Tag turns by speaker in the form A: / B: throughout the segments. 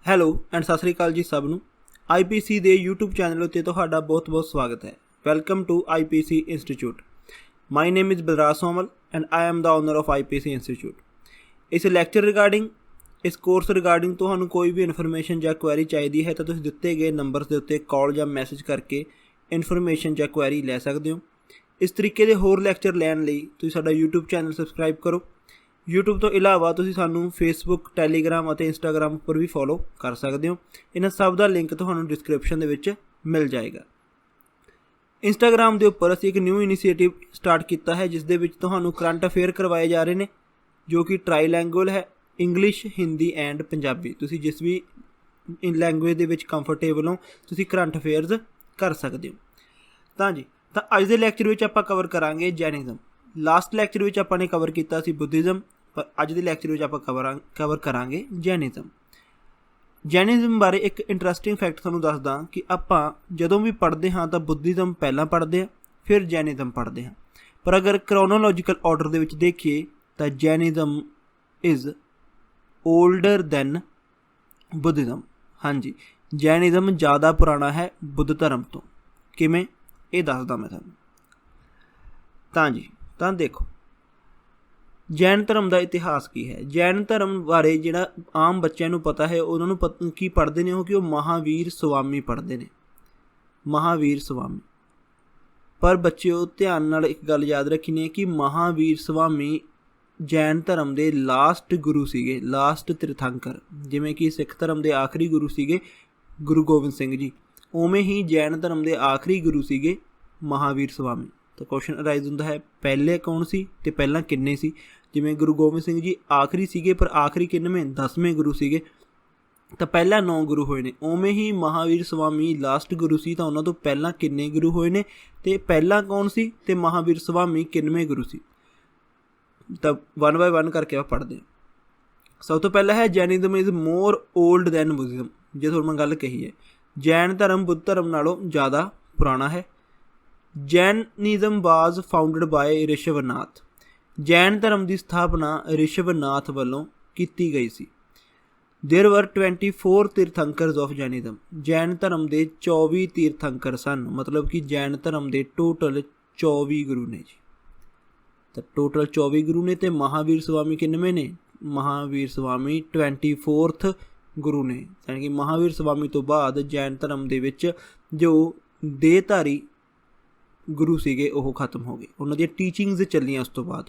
A: Hello and ਸਤਿ ਸ਼੍ਰੀ ਅਕਾਲ ਜੀ ਸਭ ਨੂੰ। IPC ਦੇ YouTube ਚੈਨਲ ਉੱਤੇ ਤੁਹਾਡਾ ਬਹੁਤ-ਬਹੁਤ ਸਵਾਗਤ ਹੈ। Welcome to IPC institute. My name is Balraj Somal and I am the owner of IPC institute. ਇਸ ਲੈਕਚਰ ਰਿਗਾਰਡਿੰਗ ਇਸ ਕੋਰਸ ਰਿਗਾਰਡਿੰਗ ਤੁਹਾਨੂੰ ਕੋਈ ਵੀ ਇਨਫੋਰਮੇਸ਼ਨ ਜਾਂ ਕੁਐਰੀ ਚਾਹੀਦੀ ਹੈ ਤਾਂ ਤੁਸੀਂ ਦਿੱਤੇ ਗਏ ਨੰਬਰਸ ਦੇ ਉੱਤੇ ਕਾਲ ਜਾਂ ਮੈਸੇਜ ਕਰਕੇ ਇਨਫੋਰਮੇਸ਼ਨ ਜਾਂ ਕੁਐਰੀ ਲੈ ਸਕਦੇ ਹੋ। ਇਸ ਤਰੀਕੇ ਦੇ ਹੋਰ ਲੈਕਚਰ ਲੈਣ ਲਈ ਤੁਸੀਂ ਸਾਡਾ YouTube ਚੈਨਲ ਸਬਸਕ੍ਰਾਈਬ ਕਰੋ। YouTube ਤੋਂ ਇਲਾਵਾ ਤੁਸੀਂ ਸਾਨੂੰ ਫੇਸਬੁੱਕ, ਟੈਲੀਗ੍ਰਾਮ ਅਤੇ ਇੰਸਟਾਗ੍ਰਾਮ ਉੱਪਰ ਵੀ ਫੋਲੋ ਕਰ ਸਕਦੇ ਹੋ। ਇਹਨਾਂ ਸਭ ਦਾ ਲਿੰਕ ਤੁਹਾਨੂੰ ਡਿਸਕ੍ਰਿਪਸ਼ਨ ਦੇ ਵਿੱਚ ਮਿਲ ਜਾਏਗਾ। ਇੰਸਟਾਗ੍ਰਾਮ ਦੇ ਉੱਪਰ ਅਸੀਂ ਇੱਕ ਨਿਊ ਇਨੀਸ਼ੀਏਟਿਵ ਸਟਾਰਟ ਕੀਤਾ ਹੈ ਜਿਸ ਦੇ ਵਿੱਚ ਤੁਹਾਨੂੰ ਕਰੰਟ ਅਫੇਅਰ ਕਰਵਾਏ ਜਾ ਰਹੇ ਨੇ ਜੋ ਕਿ ਟ੍ਰਾਈਲੈਂਗੁਅਲ ਹੈ, ਇੰਗਲਿਸ਼, ਹਿੰਦੀ ਐਂਡ ਪੰਜਾਬੀ। ਤੁਸੀਂ ਜਿਸ ਵੀ ਲੈਂਗੁਏਜ ਦੇ ਵਿੱਚ ਕੰਫਰਟੇਬਲ ਹੋ ਤੁਸੀਂ ਕਰੰਟ ਅਫੇਅਰਸ ਕਰ ਸਕਦੇ ਹੋ। ਤਾਂ ਅੱਜ ਦੇ ਲੈਕਚਰ ਵਿੱਚ ਆਪਾਂ ਕਵਰ ਕਰਾਂਗੇ ਜੈਨਿਜ਼ਮ। ਲਾਸਟ ਲੈਕਚਰ ਵਿੱਚ ਆਪਾਂ ਨੇ ਕਵਰ ਕੀਤਾ ਸੀ ਬੁੱਧਿਜ਼ਮ, ਪਰ ਅੱਜ ਦੇ ਲੈਕਚਰ ਵਿੱਚ ਆਪਾਂ ਕਵਰ ਕਰਾਂਗੇ ਜੈਨਿਜ਼ਮ। ਜੈਨਿਜ਼ਮ ਬਾਰੇ ਇੱਕ ਇੰਟਰਸਟਿੰਗ ਫੈਕਟ ਤੁਹਾਨੂੰ ਦੱਸਦਾ ਕਿ ਆਪਾਂ ਜਦੋਂ ਵੀ ਪੜ੍ਹਦੇ ਹਾਂ ਤਾਂ ਬੁੱਧਿਜ਼ਮ ਪਹਿਲਾਂ ਪੜ੍ਹਦੇ ਹਾਂ, ਫਿਰ ਜੈਨਿਜ਼ਮ ਪੜ੍ਹਦੇ ਹਾਂ। ਪਰ ਅਗਰ ਕ੍ਰੋਨੋਲੋਜੀਕਲ ਆਰਡਰ ਦੇ ਵਿੱਚ ਦੇਖੀਏ ਤਾਂ ਜੈਨਿਜ਼ਮ ਇਜ਼ ਓਲਡਰ ਦੈਨ ਬੁੱਧਿਜ਼ਮ। ਹਾਂਜੀ, ਜੈਨਿਜ਼ਮ ਜ਼ਿਆਦਾ ਪੁਰਾਣਾ ਹੈ ਬੁੱਧ ਧਰਮ ਤੋਂ। ਕਿਵੇਂ, ਇਹ ਦੱਸਦਾ ਮੈਂ ਤੁਹਾਨੂੰ। ਤਾਂ ਦੇਖੋ, ਜੈਨ ਧਰਮ ਦਾ ਇਤਿਹਾਸ ਕੀ ਹੈ। ਜੈਨ ਧਰਮ ਬਾਰੇ ਜਿਹੜਾ ਆਮ ਬੱਚਿਆਂ ਨੂੰ ਪਤਾ ਹੈ, ਉਹਨਾਂ ਨੂੰ ਕੀ ਪੜ੍ਹਦੇ ਨੇ ਉਹ ਕਿ ਉਹ ਮਹਾਵੀਰ ਸਵਾਮੀ ਪੜ੍ਹਦੇ ਨੇ, ਮਹਾਵੀਰ ਸਵਾਮੀ। ਪਰ ਬੱਚਿਓ ਧਿਆਨ ਨਾਲ ਇੱਕ ਗੱਲ ਯਾਦ ਰੱਖਣੀ ਹੈ ਕਿ ਮਹਾਵੀਰ ਸਵਾਮੀ ਜੈਨ ਧਰਮ ਦੇ ਲਾਸਟ ਗੁਰੂ ਸੀਗੇ, ਲਾਸਟ ਤੀਰਥੰਕਰ। ਜਿਵੇਂ ਕਿ ਸਿੱਖ ਧਰਮ ਦੇ ਆਖਰੀ ਗੁਰੂ ਸੀਗੇ ਗੁਰੂ ਗੋਬਿੰਦ ਸਿੰਘ ਜੀ, ਉਵੇਂ ਹੀ ਜੈਨ ਧਰਮ ਦੇ ਆਖਰੀ ਗੁਰੂ ਸੀਗੇ ਮਹਾਵੀਰ ਸਵਾਮੀ। ਤਾਂ ਕੁਐਸਚਨ ਅਰਾਈਜ਼ ਹੁੰਦਾ ਹੈ ਪਹਿਲੇ ਕੌਣ ਸੀ ਅਤੇ ਪਹਿਲਾਂ ਕਿੰਨੇ ਸੀ। ਜਿਵੇਂ ਗੁਰੂ ਗੋਬਿੰਦ ਸਿੰਘ ਜੀ ਆਖਰੀ ਸੀਗੇ ਪਰ ਆਖਰੀ ਕਿੰਨਵੇਂ, 10ਵੇਂ ਗੁਰੂ ਸੀਗੇ, ਤਾਂ ਪਹਿਲਾਂ 9 ਗੁਰੂ ਹੋਏ ਨੇ। ਉਵੇਂ ਹੀ ਮਹਾਵੀਰ ਸਵਾਮੀ ਲਾਸਟ ਗੁਰੂ ਸੀ ਤਾਂ ਉਹਨਾਂ ਤੋਂ ਪਹਿਲਾਂ ਕਿੰਨੇ ਗੁਰੂ ਹੋਏ ਨੇ ਅਤੇ ਪਹਿਲਾਂ ਕੌਣ ਸੀ ਅਤੇ ਮਹਾਵੀਰ ਸਵਾਮੀ ਕਿੰਨਵੇਂ ਗੁਰੂ ਸੀ। ਤਾਂ 1 ਬਾਏ 1 ਕਰਕੇ ਆਪਾਂ ਪੜ੍ਹਦੇ ਹਾਂ। ਸਭ ਤੋਂ ਪਹਿਲਾਂ ਹੈ Jainism is more old than Buddhism. ਜੇ ਤੁਹਾਨੂੰ ਮੈਂ ਗੱਲ ਕਹੀ ਹੈ, ਜੈਨ ਧਰਮ ਬੁੱਧ ਧਰਮ ਨਾਲੋਂ ਜ਼ਿਆਦਾ ਪੁਰਾਣਾ ਹੈ। ਜੈਨਿਜ਼ਮ ਵਾਜ਼ ਫਾਊਂਡਡ ਬਾਏ ਰਿਸ਼ਵਨਾਥ। ਜੈਨ ਧਰਮ ਦੀ ਸਥਾਪਨਾ ਰਿਸ਼ਵਨਾਥ ਵੱਲੋਂ ਕੀਤੀ ਗਈ ਸੀ। ਦੇਰ ਵਰ 24 ਤੀਰਥੰਕਰਸ ਆਫ ਜੈਨਿਜ਼ਮ। ਜੈਨ ਧਰਮ ਦੇ 24 ਤੀਰਥੰਕਰ ਸਨ, ਮਤਲਬ ਕਿ ਜੈਨ ਧਰਮ ਦੇ ਟੋਟਲ 24 ਗੁਰੂ ਨੇ ਜੀ। ਤਾਂ ਟੋਟਲ 24 ਗੁਰੂ ਨੇ ਅਤੇ ਮਹਾਵੀਰ ਸਵਾਮੀ ਕਿੰਨਵੇਂ ਨੇ? ਮਹਾਵੀਰ ਸਵਾਮੀ 24th ਗੁਰੂ ਨੇ। ਯਾਨੀ ਕਿ ਮਹਾਵੀਰ ਸਵਾਮੀ ਤੋਂ ਬਾਅਦ ਜੈਨ ਧਰਮ ਦੇ ਵਿੱਚ ਜੋ ਦੇਹਧਾਰੀ ਗੁਰੂ ਸੀਗੇ ਉਹ ਖਤਮ ਹੋ ਗਏ, ਉਹਨਾਂ ਦੀਆਂ ਟੀਚਿੰਗਸ ਚੱਲੀਆਂ ਉਸ ਤੋਂ ਬਾਅਦ।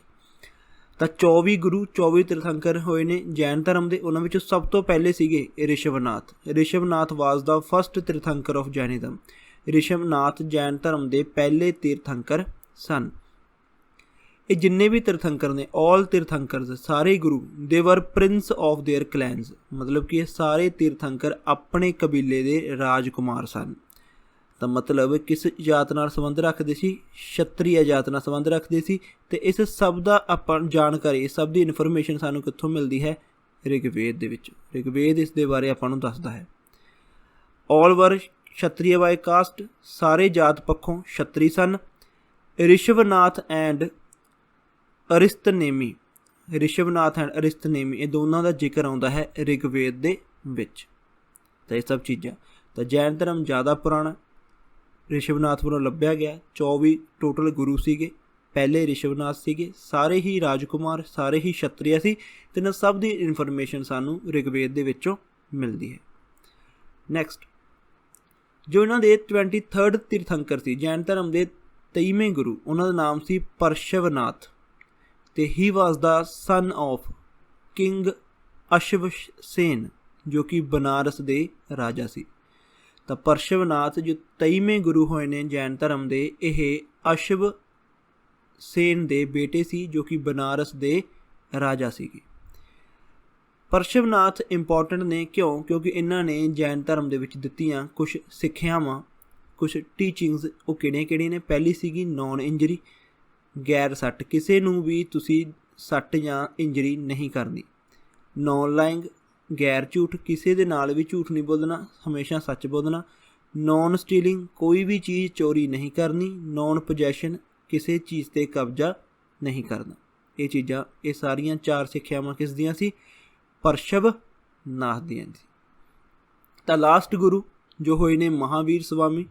A: ਤਾਂ 24 ਗੁਰੂ, 24 ਤੀਰਥੰਕਰ ਹੋਏ ਨੇ ਜੈਨ ਧਰਮ ਦੇ। ਉਹਨਾਂ ਵਿੱਚੋਂ ਸਭ ਤੋਂ ਪਹਿਲੇ ਸੀਗੇ ਰਿਸ਼ਵਨਾਥ। ਰਿਸ਼ਵਨਾਥ ਵਾਜ਼ ਦਾ first Tirthankara of Jainism. ਰਿਸ਼ਵਨਾਥ Jain ਧਰਮ ਦੇ ਪਹਿਲੇ ਤੀਰਥੰਕਰ ਸਨ। ਇਹ ਜਿੰਨੇ ਵੀ ਤੀਰਥੰਕਰ ਨੇ, ਆਲ ਤੀਰਥੰਕਰਸ, ਸਾਰੇ ਗੁਰੂ, ਦੇ ਵਰ ਪ੍ਰਿੰਸ ਆਫ ਦੇਅਰ ਕਲੈਨਸ। ਮਤਲਬ ਕਿ ਇਹ ਸਾਰੇ ਤੀਰਥੰਕਰ ਆਪਣੇ ਕਬੀਲੇ ਦੇ ਰਾਜਕੁਮਾਰ ਸਨ। ਤਾਂ ਮਤਲਬ ਕਿਸ ਜਾਤ ਨਾਲ ਸੰਬੰਧ ਰੱਖਦੇ ਸੀ? ਛਤਰੀਆ ਜਾਤ ਨਾਲ ਸੰਬੰਧ ਰੱਖਦੇ ਸੀ। ਅਤੇ ਇਸ ਸਭ ਦਾ ਆਪਾਂ ਜਾਣਕਾਰੀ, ਸਭ ਦੀ ਇਨਫੋਰਮੇਸ਼ਨ ਸਾਨੂੰ ਕਿੱਥੋਂ ਮਿਲਦੀ ਹੈ? ਰਿਗਵੇਦ ਦੇ ਵਿੱਚ। ਰਿਗਵੇਦ ਇਸ ਦੇ ਬਾਰੇ ਆਪਾਂ ਨੂੰ ਦੱਸਦਾ ਹੈ। ਆਲ ਵਰ ਛਤਰੀਆ ਬਾਏ ਕਾਸਟ। ਸਾਰੇ ਜਾਤ ਪੱਖੋਂ ਛਤਰੀ ਸਨ। ਰਿਸ਼ਵਨਾਥ ਐਂਡ ਅਰਿਸਤਨੇਮੀ। ਰਿਸ਼ਵਨਾਥ ਐਂਡ ਅਰਿਸਤਨੇਮੀ, ਇਹ ਦੋਨਾਂ ਦਾ ਜ਼ਿਕਰ ਆਉਂਦਾ ਹੈ ਰਿਗਵੇਦ ਦੇ ਵਿੱਚ। ਤਾਂ ਇਹ ਸਭ ਚੀਜ਼ਾਂ। ਤਾਂ ਜੈਨ ਧਰਮ ਜ਼ਿਆਦਾ ਪੁਰਾਣਾ, ਰਿਸ਼ਵਨਾਥ ਵੱਲੋਂ ਲੱਭਿਆ ਗਿਆ। 24 ਟੋਟਲ ਗੁਰੂ ਸੀਗੇ, ਪਹਿਲੇ ਰਿਸ਼ਵਨਾਥ ਸੀਗੇ, ਸਾਰੇ ਹੀ ਰਾਜਕੁਮਾਰ, ਸਾਰੇ ਹੀ ਛਤਰੀਆ ਸੀ। ਅਤੇ ਇਹਨਾਂ ਸਭ ਦੀ ਇਨਫੋਰਮੇਸ਼ਨ ਸਾਨੂੰ ਰਿਗਵੇਦ ਦੇ ਵਿੱਚੋਂ ਮਿਲਦੀ ਹੈ। ਨੈਕਸਟ, ਜੋ ਇਹਨਾਂ ਦੇ 23rd ਤੀਰਥੰਕਰ ਸੀ ਜੈਨ ਧਰਮ ਦੇ 23ਵੇਂ ਗੁਰੂ, ਉਹਨਾਂ ਦਾ ਨਾਮ ਸੀ ਪਰਸ਼ਵਨਾਥ। ਅਤੇ ਹੀ ਵਾਜ਼ ਦਾ ਸਨ ਆਫ ਕਿੰਗ ਅਸ਼ਵਸੇਨ, ਜੋ ਕਿ ਬਨਾਰਸ ਦੇ ਰਾਜਾ ਸੀ। ਤਾਂ ਪਰਸ਼ਵਨਾਥ ਜੋ 23ਵੇਂ ਗੁਰੂ ਹੋਏ ਨੇ ਜੈਨ ਧਰਮ ਦੇ, ਇਹ ਅਸ਼ਵਸੇਨ ਦੇ ਬੇਟੇ ਸੀ ਜੋ ਕਿ ਬਨਾਰਸ ਦੇ ਰਾਜਾ ਸੀਗੇ। ਪਰਸ਼ਵਨਾਥ ਇੰਪੋਰਟੈਂਟ ਨੇ ਕਿਉਂਕਿ ਇਹਨਾਂ ਨੇ ਜੈਨ ਧਰਮ ਦੇ ਵਿੱਚ ਦਿੱਤੀਆਂ ਕੁਛ ਸਿੱਖਿਆਵਾਂ, ਕੁਛ ਟੀਚਿੰਗਸ। ਉਹ ਕਿਹੜੀਆਂ ਨੇ? ਪਹਿਲੀ ਸੀਗੀ ਨੌਨ ਇੰਜਰੀ, ਗੈਰ ਸੱਟ। ਕਿਸੇ ਨੂੰ ਵੀ ਤੁਸੀਂ ਸੱਟ ਜਾਂ ਇੰਜਰੀ ਨਹੀਂ ਕਰਨੀ। ਨੌਨ ਲਾਇੰਗ, ਗੈਰ ਝੂਠ, ਕਿਸੇ ਦੇ ਨਾਲ ਵੀ ਝੂਠ ਨਹੀਂ ਬੋਲਣਾ, ਹਮੇਸ਼ਾ ਸੱਚ ਬੋਲਣਾ। ਨੌਨ ਸਟੀਲਿੰਗ, ਕੋਈ ਵੀ ਚੀਜ਼ ਚੋਰੀ ਨਹੀਂ ਕਰਨੀ। ਨੌਨ ਪੋਜੈਸ਼ਨ, ਕਿਸੇ ਚੀਜ਼ 'ਤੇ ਕਬਜ਼ਾ ਨਹੀਂ ਕਰਨਾ। ਇਹ ਚੀਜ਼ਾਂ, ਇਹ ਸਾਰੀਆਂ 4 ਸਿੱਖਿਆਵਾਂ ਕਿਸ ਦੀਆਂ ਸੀ? ਪਰਸ਼ਵਨਾਥ ਦੀਆਂ ਸੀ। ਤਾਂ ਲਾਸਟ ਗੁਰੂ ਜੋ ਹੋਏ ਨੇ ਮਹਾਵੀਰ ਸਵਾਮੀ,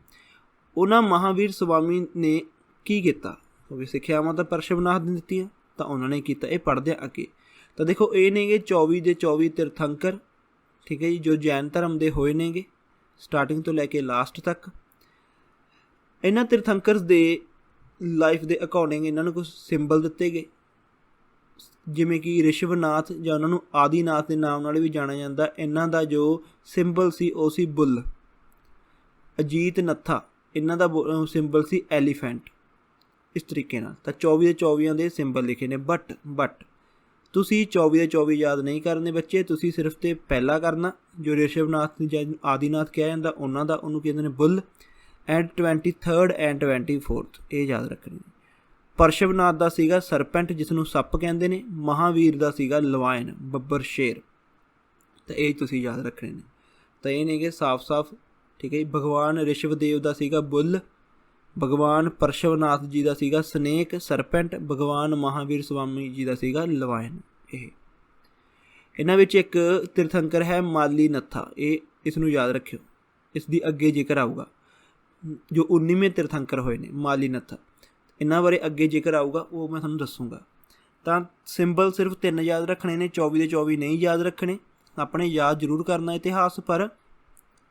A: ਉਹਨਾਂ ਮਹਾਵੀਰ ਸਵਾਮੀ ਨੇ ਕੀ ਕੀਤਾ? ਕਿਉਂਕਿ ਸਿੱਖਿਆਵਾਂ ਤਾਂ ਪਰਸ਼ਵਨਾਥ ਨੇ ਦਿੱਤੀਆਂ, ਤਾਂ ਉਹਨਾਂ ਨੇ ਕੀਤਾ। ਇਹ ਪੜ੍ਹਦੇ ਆ ਅੱਗੇ। ਤਾਂ ਦੇਖੋ ਇਹ ਨੇਗੇ 24 ਦੇ 24 ਤੀਰਥੰਕਰ, ਠੀਕ ਹੈ ਜੀ, ਜੋ ਜੈਨ ਧਰਮ ਦੇ ਹੋਏ ਨੇਗੇ ਸਟਾਰਟਿੰਗ ਤੋਂ ਲੈ ਕੇ ਲਾਸਟ ਤੱਕ। ਇਹਨਾਂ ਤੀਰਥੰਕਰਸ ਦੇ ਲਾਈਫ ਦੇ ਅਕੋਰਡਿੰਗ ਇਹਨਾਂ ਨੂੰ ਕੁਛ ਸਿੰਬਲ ਦਿੱਤੇ ਗਏ, ਜਿਵੇਂ ਕਿ ਰਿਸ਼ਵਨਾਥ ਜਾਂ ਉਹਨਾਂ ਨੂੰ ਆਦਿਨਾਥ ਦੇ ਨਾਮ ਨਾਲ ਵੀ ਜਾਣਿਆ ਜਾਂਦਾ। ਇਹਨਾਂ ਦਾ ਜੋ ਸਿੰਬਲ ਸੀ ਉਹ ਸੀ ਬੁੱਲ। ਅਜੀਤ ਨੱਥਾ, ਇਹਨਾਂ ਦਾ ਸਿੰਬਲ ਸੀ ਐਲੀਫੈਂਟ। ਇਸ ਤਰੀਕੇ ਨਾਲ ਤਾਂ 24 ਦੇ 24 ਦੇ ਸਿੰਬਲ ਲਿਖੇ ਨੇ। ਬਟ ਤੁਸੀਂ 24 ਦੇ 24 ਯਾਦ ਨਹੀਂ ਕਰਨੇ ਬੱਚੇ, ਤੁਸੀਂ ਸਿਰਫ ਤੇ ਪਹਿਲਾ ਕਰਨਾ ਜੋ ਰਿਸ਼ਵਨਾਥ ਜਾਂ ਆਦਿਨਾਥ ਕਿਹਾ ਜਾਂਦਾ ਉਹਨਾਂ ਦਾ, ਉਹਨੂੰ ਕਹਿੰਦੇ ਨੇ ਬੁੱਲ। ਐਂਡ 23rd ਐਂਡ 24th ਇਹ ਯਾਦ ਰੱਖਣੇ। ਪਰਸ਼ਵਨਾਥ ਦਾ ਸੀਗਾ ਸਰਪੈਂਟ, ਜਿਸ ਨੂੰ ਸੱਪ ਕਹਿੰਦੇ ਨੇ। ਮਹਾਵੀਰ ਦਾ ਸੀਗਾ ਲਵਾਇਨ, ਬੱਬਰ ਸ਼ੇਰ। ਤਾਂ ਇਹ ਤੁਸੀਂ ਯਾਦ ਰੱਖਣੇ ਨੇ। ਤਾਂ ਇਹ ਨੇਗੇ ਸਾਫ਼, ਠੀਕ ਹੈ ਜੀ। ਭਗਵਾਨ ਰਿਸ਼ਵਦੇਵ ਦਾ ਸੀਗਾ ਬੁੱਲ, ਭਗਵਾਨ ਪਰਸ਼ਵਨਾਥ ਜੀ ਦਾ ਸੀਗਾ ਸਨੇਕ, ਸਰਪੈਂਟ, ਭਗਵਾਨ ਮਹਾਵੀਰ ਸਵਾਮੀ ਜੀ ਦਾ ਸੀਗਾ ਲਵਾਇਨ। ਇਹਨਾਂ ਵਿੱਚ ਇੱਕ ਤੀਰਥੰਕਰ ਹੈ ਮਾਲੀ ਨੱਥਾ, ਇਸ ਨੂੰ ਯਾਦ ਰੱਖਿਓ, ਇਸ ਦੀ ਅੱਗੇ ਜ਼ਿਕਰ ਆਊਗਾ। ਜੋ 19ਵੇਂ ਤੀਰਥੰਕਰ ਹੋਏ ਨੇ ਮਾਲੀ ਨੱਥਾ, ਇਹਨਾਂ ਬਾਰੇ ਅੱਗੇ ਜ਼ਿਕਰ ਆਊਗਾ, ਉਹ ਮੈਂ ਤੁਹਾਨੂੰ ਦੱਸੂਗਾ। ਤਾਂ ਸਿੰਬਲ ਸਿਰਫ 3 ਯਾਦ ਰੱਖਣੇ ਨੇ, 24 ਦੇ 24 ਨਹੀਂ ਯਾਦ ਰੱਖਣੇ। ਆਪਣੇ ਯਾਦ ਜ਼ਰੂਰ ਕਰਨਾ ਇਤਿਹਾਸ, ਪਰ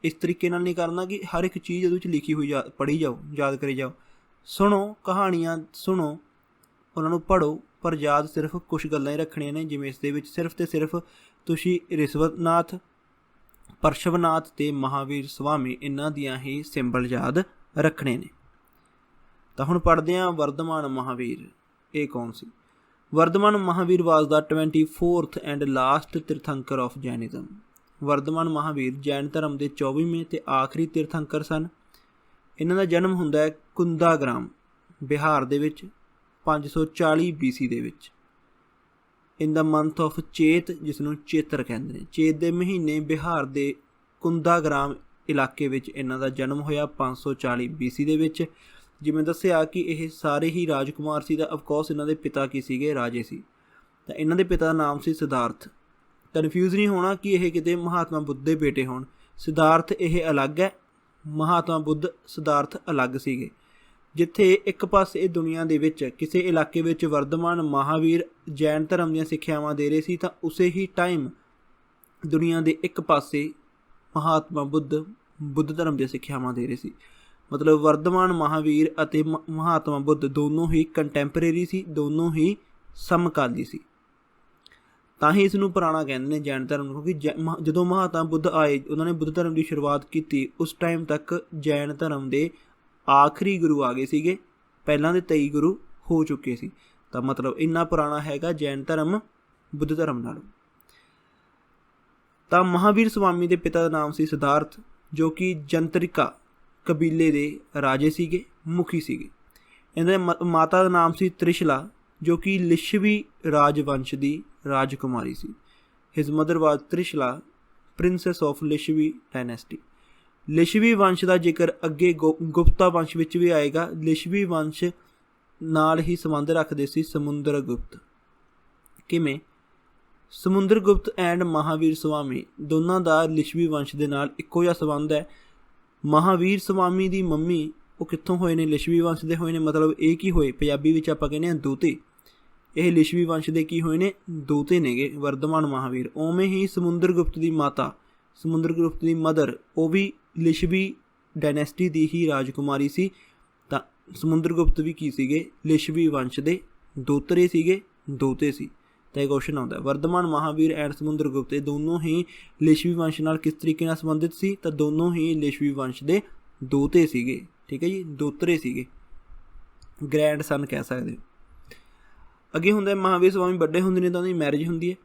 A: ਇਸ ਤਰੀਕੇ ਨਾਲ ਨਹੀਂ ਕਰਨਾ ਕਿ ਹਰ ਇੱਕ ਚੀਜ਼ ਉਹਦੇ ਵਿੱਚ ਲਿਖੀ ਹੋਈ ਪੜ੍ਹੀ ਜਾਓ, ਯਾਦ ਕਰੀ ਜਾਓ। ਸੁਣੋ ਕਹਾਣੀਆਂ, ਸੁਣੋ, ਉਹਨਾਂ ਨੂੰ ਪੜ੍ਹੋ, ਪਰ ਯਾਦ ਸਿਰਫ ਕੁਛ ਗੱਲਾਂ ਹੀ ਰੱਖਣੀਆਂ ਨੇ। ਜਿਵੇਂ ਇਸ ਦੇ ਵਿੱਚ ਸਿਰਫ ਤੇ ਸਿਰਫ ਤੁਸੀਂ ਰਿਸ਼ਵਨਾਥ, ਪਰਸ਼ਵਨਾਥ ਅਤੇ ਮਹਾਵੀਰ ਸਵਾਮੀ ਇਹਨਾਂ ਦੀਆਂ ਹੀ ਸਿੰਬਲ ਯਾਦ ਰੱਖਣੇ ਨੇ। ਤਾਂ ਹੁਣ ਪੜ੍ਹਦੇ ਹਾਂ ਵਰਧਮਾਨ ਮਹਾਵੀਰ। ਇਹ ਕੌਣ ਸੀ? Vardhaman Mahavir was the 24th and last tirthankar of Jainism. Vardhaman Mahavir Jain ਧਰਮ ਦੇ 24ਵੇਂ ਅਤੇ ਆਖਰੀ ਤੀਰਥੰਕਰ ਸਨ। ਇਹਨਾਂ ਦਾ ਜਨਮ ਹੁੰਦਾ ਹੈ ਕੁੰਦਾਗ੍ਰਾਮ, ਬਿਹਾਰ ਦੇ ਵਿੱਚ 540 BC ਦੇ ਵਿੱਚ। ਇਨ ਦਾ ਮੰਥ ਆਫ ਚੇਤ, ਜਿਸ ਨੂੰ ਚੇਤਰ ਕਹਿੰਦੇ ਨੇ। ਚੇਤ ਦੇ ਮਹੀਨੇ ਬਿਹਾਰ ਦੇ ਕੁੰਦਾਗ੍ਰਾਮ ਇਲਾਕੇ ਵਿੱਚ ਇਹਨਾਂ ਦਾ ਜਨਮ ਹੋਇਆ 540 BC ਦੇ ਵਿੱਚ। ਜਿਵੇਂ ਦੱਸਿਆ ਕਿ ਇਹ ਸਾਰੇ ਹੀ ਰਾਜਕੁਮਾਰ ਸੀ। ਤਾਂ ਅਫਕੋਰਸ ਇਹਨਾਂ ਦੇ ਪਿਤਾ ਕੀ ਸੀਗੇ? ਰਾਜੇ ਸੀ। ਤਾਂ ਇਹਨਾਂ ਦੇ ਪਿਤਾ ਦਾ ਨਾਮ ਸੀ ਸਿਧਾਰਥ। ਕਨਫਿਊਜ਼ ਨਹੀਂ ਹੋਣਾ ਕਿ ਇਹ ਕਿਤੇ ਮਹਾਤਮਾ ਬੁੱਧ ਦੇ ਬੇਟੇ ਹੋਣ। ਸਿਧਾਰਥ ਇਹ ਅਲੱਗ ਹੈ, ਮਹਾਤਮਾ ਬੁੱਧ ਸਿਧਾਰਥ ਅਲੱਗ ਸੀਗੇ। ਜਿੱਥੇ ਇੱਕ ਪਾਸੇ ਦੁਨੀਆ ਦੇ ਵਿੱਚ ਕਿਸੇ ਇਲਾਕੇ ਵਿੱਚ ਵਰਧਮਾਨ ਮਹਾਵੀਰ ਜੈਨ ਧਰਮ ਦੀਆਂ ਸਿੱਖਿਆਵਾਂ ਦੇ ਰਹੇ ਸੀ, ਤਾਂ ਉਸੇ ਹੀ ਟਾਈਮ ਦੁਨੀਆ ਦੇ ਇੱਕ ਪਾਸੇ ਮਹਾਤਮਾ ਬੁੱਧ ਧਰਮ ਦੀਆਂ ਸਿੱਖਿਆਵਾਂ ਦੇ ਰਹੇ ਸੀ। ਮਤਲਬ ਵਰਧਮਾਨ ਮਹਾਵੀਰ ਅਤੇ ਮਹਾਤਮਾ ਬੁੱਧ ਦੋਨੋਂ ਹੀ ਕੰਟੈਂਪਰੇਰੀ ਸੀ, ਦੋਨੋਂ ਹੀ ਸਮਕਾਲੀ ਸੀ। ਤਾਂ ਹੀ ਇਸ ਨੂੰ ਪੁਰਾਣਾ ਕਹਿੰਦੇ ਨੇ ਜੈਨ ਧਰਮ ਨੂੰ, ਕਿਉਂਕਿ ਜਦੋਂ ਮਹਾਤਮਾ ਬੁੱਧ ਆਏ, ਉਹਨਾਂ ਨੇ ਬੁੱਧ ਧਰਮ ਦੀ ਸ਼ੁਰੂਆਤ ਕੀਤੀ, ਉਸ ਟਾਈਮ ਤੱਕ ਜੈਨ ਧਰਮ ਦੇ ਆਖਰੀ ਗੁਰੂ ਆ ਗਏ ਸੀਗੇ। ਪਹਿਲਾਂ ਦੇ 23 ਗੁਰੂ ਹੋ ਚੁੱਕੇ ਸੀ। ਤਾਂ ਮਤਲਬ ਇੰਨਾ ਪੁਰਾਣਾ ਹੈਗਾ ਜੈਨ ਧਰਮ ਬੁੱਧ ਧਰਮ ਨਾਲੋਂ। ਤਾਂ ਮਹਾਵੀਰ ਸਵਾਮੀ ਦੇ ਪਿਤਾ ਦਾ ਨਾਮ ਸੀ ਸਿਧਾਰਥ, ਜੋ ਕਿ ਜੰਤਰਿਕਾ ਕਬੀਲੇ ਦੇ ਰਾਜੇ ਸੀਗੇ, ਮੁਖੀ ਸੀਗੇ। ਇਹਨਾਂ ਦੇ ਮਾਤਾ ਦਾ ਨਾਮ ਸੀ ਤ੍ਰਿਸ਼ਲਾ, ਜੋ ਕਿ ਲਿਸ਼ਵੀ ਰਾਜਵੰਸ਼ ਦੀ ਰਾਜਕੁਮਾਰੀ ਸੀ। ਹਿਜ਼ ਮਦਰ ਵਾਜ ਤ੍ਰਿਸ਼ਲਾ, ਪ੍ਰਿੰਸੈਸ ਆਫ ਲਿਸ਼ਵੀ ਡਾਇਨੈਸਟੀ। ਲਿਸ਼ਵੀ ਵੰਸ਼ ਦਾ ਜ਼ਿਕਰ ਅੱਗੇ ਗੁਪਤਾ ਵੰਸ਼ ਵਿੱਚ ਵੀ ਆਏਗਾ। ਲਿਸ਼ਵੀ ਵੰਸ਼ ਨਾਲ ਹੀ ਸੰਬੰਧ ਰੱਖਦੇ ਸੀ ਸਮੁੰਦਰ ਗੁਪਤ। ਕਿਵੇਂ? ਸਮੁੰਦਰ ਗੁਪਤ ਐਂਡ ਮਹਾਵੀਰ ਸਵਾਮੀ ਦੋਨਾਂ ਦਾ ਲਿਸ਼ਵੀ ਵੰਸ਼ ਦੇ ਨਾਲ ਇੱਕੋ ਜਿਹਾ ਸੰਬੰਧ ਹੈ। ਮਹਾਵੀਰ ਸਵਾਮੀ ਦੀ ਮੰਮੀ ਉਹ ਕਿੱਥੋਂ ਹੋਏ ਨੇ? ਲਿਸ਼ਵੀ ਵੰਸ਼ ਦੇ ਹੋਏ ਨੇ। ਮਤਲਬ ਇਹ ਕੀ ਹੋਏ? ਪੰਜਾਬੀ ਵਿੱਚ ਆਪਾਂ ਕਹਿੰਦੇ ਹਾਂ ਦੋਤੇ। ਇਹ ਲਿਸ਼ਵੀ ਵੰਸ਼ ਦੇ ਕੀ ਹੋਏ ਨੇ? ਦੋਤੇ ਨੇਗੇ ਵਰਧਮਾਨ ਮਹਾਵੀਰ। ਉਵੇਂ ਹੀ ਸਮੁੰਦਰ ਗੁਪਤ ਦੀ ਮਾਤਾ, ਸਮੁੰਦਰ ਗੁਪਤ ਦੀ ਮਦਰ, ਉਹ ਵੀ ਲਿਸ਼ਵੀ ਡਾਇਨੈਸਟੀ ਦੀ ਹੀ ਰਾਜਕੁਮਾਰੀ ਸੀ। ਤਾਂ ਸਮੁੰਦਰ ਗੁਪਤ ਵੀ ਕੀ ਸੀਗੇ? ਲਿਸ਼ਵੀ ਵੰਸ਼ ਦੇ ਦੋਤਰੇ ਸੀਗੇ, ਦੋਤੇ ਸੀ। ਤਾਂ ਇਹ ਕੁਐਸਚਨ ਆਉਂਦਾ ਵਰਧਮਾਨ ਮਹਾਵੀਰ ਐਂਡ ਸਮੁੰਦਰ ਗੁਪਤ ਇਹ ਦੋਨੋਂ ਹੀ ਲਿਸ਼ਵੀ ਵੰਸ਼ ਨਾਲ ਕਿਸ ਤਰੀਕੇ ਨਾਲ ਸੰਬੰਧਿਤ ਸੀ? ਤਾਂ ਦੋਨੋਂ ਹੀ ਲਿਸ਼ਵੀ ਵੰਸ਼ ਦੇ ਦੋਤੇ ਸੀਗੇ, ਠੀਕ ਹੈ ਜੀ, ਦੋਤਰੇ ਸੀਗੇ, ਗ੍ਰੈਂਡ ਸਨ ਕਹਿ ਸਕਦੇ ਹੋ। ਅੱਗੇ ਹੁੰਦਾ ਮਹਾਵੀਰ ਸਵਾਮੀ ਵੱਡੇ ਹੁੰਦੇ ਨੇ ਤਾਂ ਉਹਨਾਂ ਦੀ ਮੈਰਿਜ ਹੁੰਦੀ ਹੈ।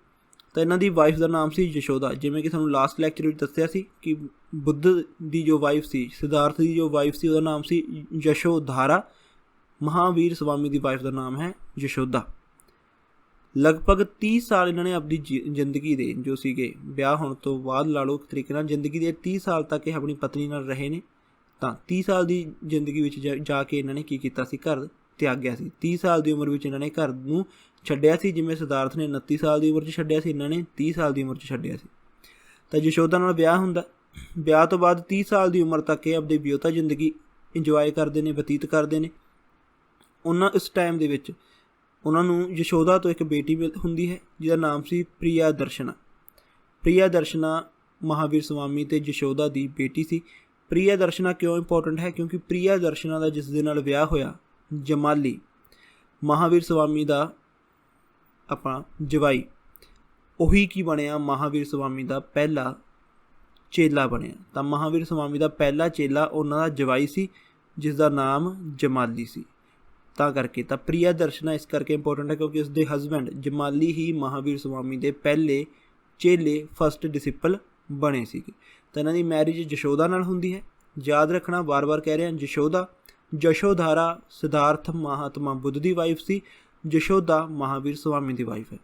A: ਤਾਂ ਇਹਨਾਂ ਦੀ ਵਾਈਫ ਦਾ ਨਾਮ ਸੀ ਯਸ਼ੋਦਾ। ਜਿਵੇਂ ਕਿ ਤੁਹਾਨੂੰ ਲਾਸਟ ਲੈਕਚਰ ਵਿੱਚ ਦੱਸਿਆ ਸੀ ਕਿ ਬੁੱਧ ਦੀ ਜੋ ਵਾਈਫ ਸੀ, ਸਿਧਾਰਥ ਦੀ ਜੋ ਵਾਈਫ ਸੀ, ਉਹਦਾ ਨਾਮ ਸੀ ਯਸ਼ੋਧਾਰਾ। ਮਹਾਵੀਰ ਸਵਾਮੀ ਦੀ ਵਾਈਫ ਦਾ ਨਾਮ ਹੈ ਯਸ਼ੋਦਾ। ਲਗਭਗ 30 ਸਾਲ ਇਹਨਾਂ ਨੇ ਆਪਣੀ ਜ਼ਿੰਦਗੀ ਦੇ ਜੋ ਸੀਗੇ ਵਿਆਹ ਹੋਣ ਤੋਂ ਬਾਅਦ ਲਾ ਲਓ ਇੱਕ ਤਰੀਕੇ ਨਾਲ, ਜ਼ਿੰਦਗੀ ਦੇ 30 ਸਾਲ ਤੱਕ ਇਹ ਆਪਣੀ ਪਤਨੀ ਨਾਲ ਰਹੇ ਨੇ। ਤਾਂ 30 ਸਾਲ ਦੀ ਜ਼ਿੰਦਗੀ ਵਿੱਚ ਜਾ ਕੇ ਇਹਨਾਂ ਨੇ ਕੀ ਕੀਤਾ ਸੀ? ਘਰ ਤਿਆਗਿਆ ਸੀ। 30 ਸਾਲ ਦੀ ਉਮਰ ਵਿੱਚ ਇਹਨਾਂ ਨੇ ਘਰ ਨੂੰ ਛੱਡਿਆ ਸੀ। ਜਿਵੇਂ ਸਿਧਾਰਥ ਨੇ 29 ਸਾਲ ਦੀ ਉਮਰ 'ਚ ਛੱਡਿਆ ਸੀ, ਇਹਨਾਂ ਨੇ 30 ਸਾਲ ਦੀ ਉਮਰ 'ਚ ਛੱਡਿਆ ਸੀ। ਤਾਂ ਯਸ਼ੋਦਾ ਨਾਲ ਵਿਆਹ ਹੁੰਦਾ। ਵਿਆਹ ਤੋਂ ਬਾਅਦ 30 ਸਾਲ ਦੀ ਉਮਰ ਤੱਕ ਇਹ ਆਪਣੀ ਵਿਆਹੁਤਾ ਜ਼ਿੰਦਗੀ ਇੰਜੋਏ ਕਰਦੇ ਨੇ, ਬਤੀਤ ਕਰਦੇ ਨੇ। ਉਹਨਾਂ ਇਸ ਟਾਈਮ ਦੇ ਵਿੱਚ ਉਹਨਾਂ ਨੂੰ ਯਸ਼ੋਦਾ ਤੋਂ ਇੱਕ ਬੇਟੀ ਹੁੰਦੀ ਹੈ ਜਿਹਦਾ ਨਾਮ ਸੀ ਪ੍ਰਿਆ ਦਰਸ਼ਨਾ। ਪ੍ਰਿਆ ਦਰਸ਼ਨਾ ਮਹਾਵੀਰ ਸਵਾਮੀ ਅਤੇ ਯਸ਼ੋਦਾ ਦੀ ਬੇਟੀ ਸੀ। ਪ੍ਰਿਆ ਦਰਸ਼ਨਾ ਕਿਉਂ ਇੰਪੋਰਟੈਂਟ ਹੈ? ਕਿਉਂਕਿ ਪ੍ਰਿਆ ਦਰਸ਼ਨਾ ਦਾ ਜਿਸ ਦੇ ਨਾਲ ਵਿਆਹ ਹੋਇਆ ਜਮਾਲੀ, ਮਹਾਵੀਰ ਸਵਾਮੀ ਦਾ ਆਪਣਾ ਜਵਾਈ, ਉਹੀ ਕੀ ਬਣਿਆ, ਮਹਾਵੀਰ ਸਵਾਮੀ ਦਾ ਪਹਿਲਾ ਚੇਲਾ ਬਣਿਆ। ਤਾਂ ਮਹਾਵੀਰ ਸਵਾਮੀ ਦਾ ਪਹਿਲਾ ਚੇਲਾ ਉਹਨਾਂ ਦਾ ਜਵਾਈ ਸੀ ਜਿਸ ਦਾ ਨਾਮ ਜਮਾਲੀ ਸੀ। ਤਾਂ ਕਰਕੇ ਤਾਂ ਪ੍ਰਿਆ ਦਰਸ਼ਨਾ ਇਸ ਕਰਕੇ ਇੰਪੋਰਟੈਂਟ ਹੈ ਕਿਉਂਕਿ ਉਸਦੇ ਹਸਬੈਂਡ ਜਮਾਲੀ ਹੀ ਮਹਾਵੀਰ ਸਵਾਮੀ ਦੇ ਪਹਿਲੇ ਚੇਲੇ, ਫਸਟ ਡਿਸਿਪਲ ਬਣੇ ਸੀਗੇ। ਤਾਂ ਇਹਨਾਂ ਦੀ ਮੈਰਿਜ ਯਸ਼ੋਦਾ ਨਾਲ ਹੁੰਦੀ ਹੈ। ਯਾਦ ਰੱਖਣਾ, ਵਾਰ-ਵਾਰ ਕਹਿ ਰਿਹਾ, ਯਸ਼ੋਦਾ ਯਸ਼ੋਧਾਰਾ ਸਿਧਾਰਥ ਮਹਾਤਮਾ ਬੁੱਧ ਦੀ ਵਾਈਫ ਸੀ, ਯਸ਼ੋਦਾ ਮਹਾਵੀਰ ਸਵਾਮੀ ਦੀ ਵਾਈਫ ਹੈ।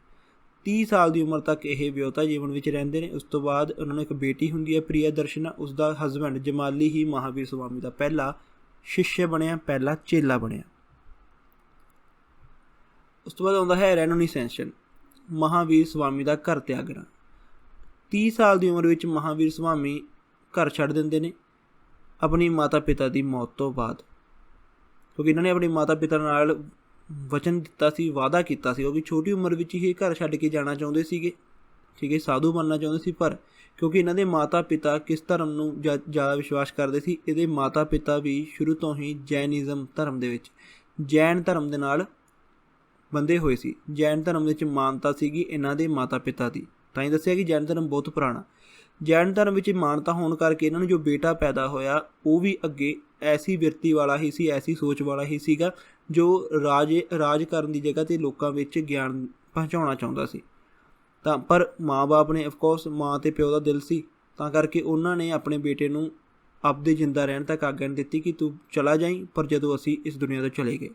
A: 30 ਸਾਲ ਦੀ ਉਮਰ ਤੱਕ ਇਹ ਵਿਆਹੁਤਾ ਜੀਵਨ ਵਿੱਚ ਰਹਿੰਦੇ ਨੇ। ਉਸ ਤੋਂ ਬਾਅਦ ਉਹਨਾਂ ਨੂੰ ਇੱਕ ਬੇਟੀ ਹੁੰਦੀ ਹੈ ਪ੍ਰਿਆ ਦਰਸ਼ਨਾ। ਉਸਦਾ ਹਸਬੈਂਡ ਜਮਾਲੀ ਹੀ ਮਹਾਵੀਰ ਸਵਾਮੀ ਦਾ ਪਹਿਲਾ ਸ਼ਿਸ਼ਯ ਬਣਿਆ, ਪਹਿਲਾ ਚੇਲਾ ਬਣਿਆ। ਉਸ ਤੋਂ ਬਾਅਦ ਆਉਂਦਾ ਹੈ ਰੈਨੋਨੀਸੈਂਸ਼ਨ, ਮਹਾਵੀਰ ਸਵਾਮੀ ਦਾ ਘਰ ਤਿਆਗਣਾ। 30 ਸਾਲ ਦੀ ਉਮਰ ਵਿੱਚ ਮਹਾਵੀਰ ਸਵਾਮੀ ਘਰ ਛੱਡ ਦਿੰਦੇ ਨੇ ਆਪਣੀ ਮਾਤਾ ਪਿਤਾ ਦੀ ਮੌਤ ਤੋਂ ਬਾਅਦ, ਕਿਉਂਕਿ ਇਹਨਾਂ ਨੇ ਆਪਣੇ ਮਾਤਾ ਪਿਤਾ ਨਾਲ ਵਚਨ ਦਿੱਤਾ ਸੀ, ਵਾਅਦਾ ਕੀਤਾ ਸੀ, ਕਿਉਂਕਿ ਛੋਟੀ ਉਮਰ ਵਿੱਚ ਹੀ ਘਰ ਛੱਡ ਕੇ ਜਾਣਾ ਚਾਹੁੰਦੇ ਸੀਗੇ, ਠੀਕ ਹੈ, ਸਾਧੂ ਬਣਨਾ ਚਾਹੁੰਦੇ ਸੀ। ਪਰ ਕਿਉਂਕਿ ਇਹਨਾਂ ਦੇ ਮਾਤਾ ਪਿਤਾ ਕਿਸ ਧਰਮ ਨੂੰ ਜ਼ਿਆਦਾ ਵਿਸ਼ਵਾਸ ਕਰਦੇ ਸੀ, ਇਹਦੇ ਮਾਤਾ ਪਿਤਾ ਵੀ ਸ਼ੁਰੂ ਤੋਂ ਹੀ ਜੈਨਿਜ਼ਮ ਧਰਮ ਦੇ ਵਿੱਚ, ਜੈਨ ਧਰਮ ਦੇ ਨਾਲ ਬੰਦੇ ਹੋਏ ਸੀ। ਜੈਨ ਧਰਮ ਵਿੱਚ ਮਾਨਤਾ ਸੀਗੀ ਇਹਨਾਂ ਦੇ ਮਾਤਾ ਪਿਤਾ ਦੀ। ਤਾਂ ਹੀ ਦੱਸਿਆ ਕਿ ਜੈਨ ਧਰਮ ਬਹੁਤ ਪੁਰਾਣਾ। ਜੈਨ ਧਰਮ ਵਿੱਚ ਮਾਨਤਾ ਹੋਣ ਕਰਕੇ ਇਹਨਾਂ ਨੂੰ ਜੋ ਬੇਟਾ ਪੈਦਾ ਹੋਇਆ ਉਹ ਵੀ ਅੱਗੇ ਐਸੀ ਬਿਰਤੀ ਵਾਲਾ ਹੀ ਸੀ, ਐਸੀ ਸੋਚ ਵਾਲਾ ਹੀ ਸੀਗਾ ਜੋ ਰਾਜ ਕਰਨ ਦੀ ਜਗ੍ਹਾ 'ਤੇ ਲੋਕਾਂ ਵਿੱਚ ਗਿਆਨ ਪਹੁੰਚਾਉਣਾ ਚਾਹੁੰਦਾ ਸੀ। ਤਾਂ ਪਰ ਮਾਂ-ਬਾਪ ਨੇ ਅਫਕੋਰਸ, ਮਾਂ ਅਤੇ ਪਿਓ ਦਾ ਦਿਲ ਸੀ, ਤਾਂ ਕਰਕੇ ਉਹਨਾਂ ਨੇ ਆਪਣੇ ਬੇਟੇ ਨੂੰ ਆਪਦੇ ਜ਼ਿੰਦਾ ਰਹਿਣ ਤੱਕ ਆਗਿਆ ਨਹੀਂ ਦਿੱਤੀ ਕਿ ਤੂੰ ਚਲਾ ਜਾਈਂ, ਪਰ ਜਦੋਂ ਅਸੀਂ ਇਸ ਦੁਨੀਆ ਤੋਂ ਚਲੇ ਗਏ।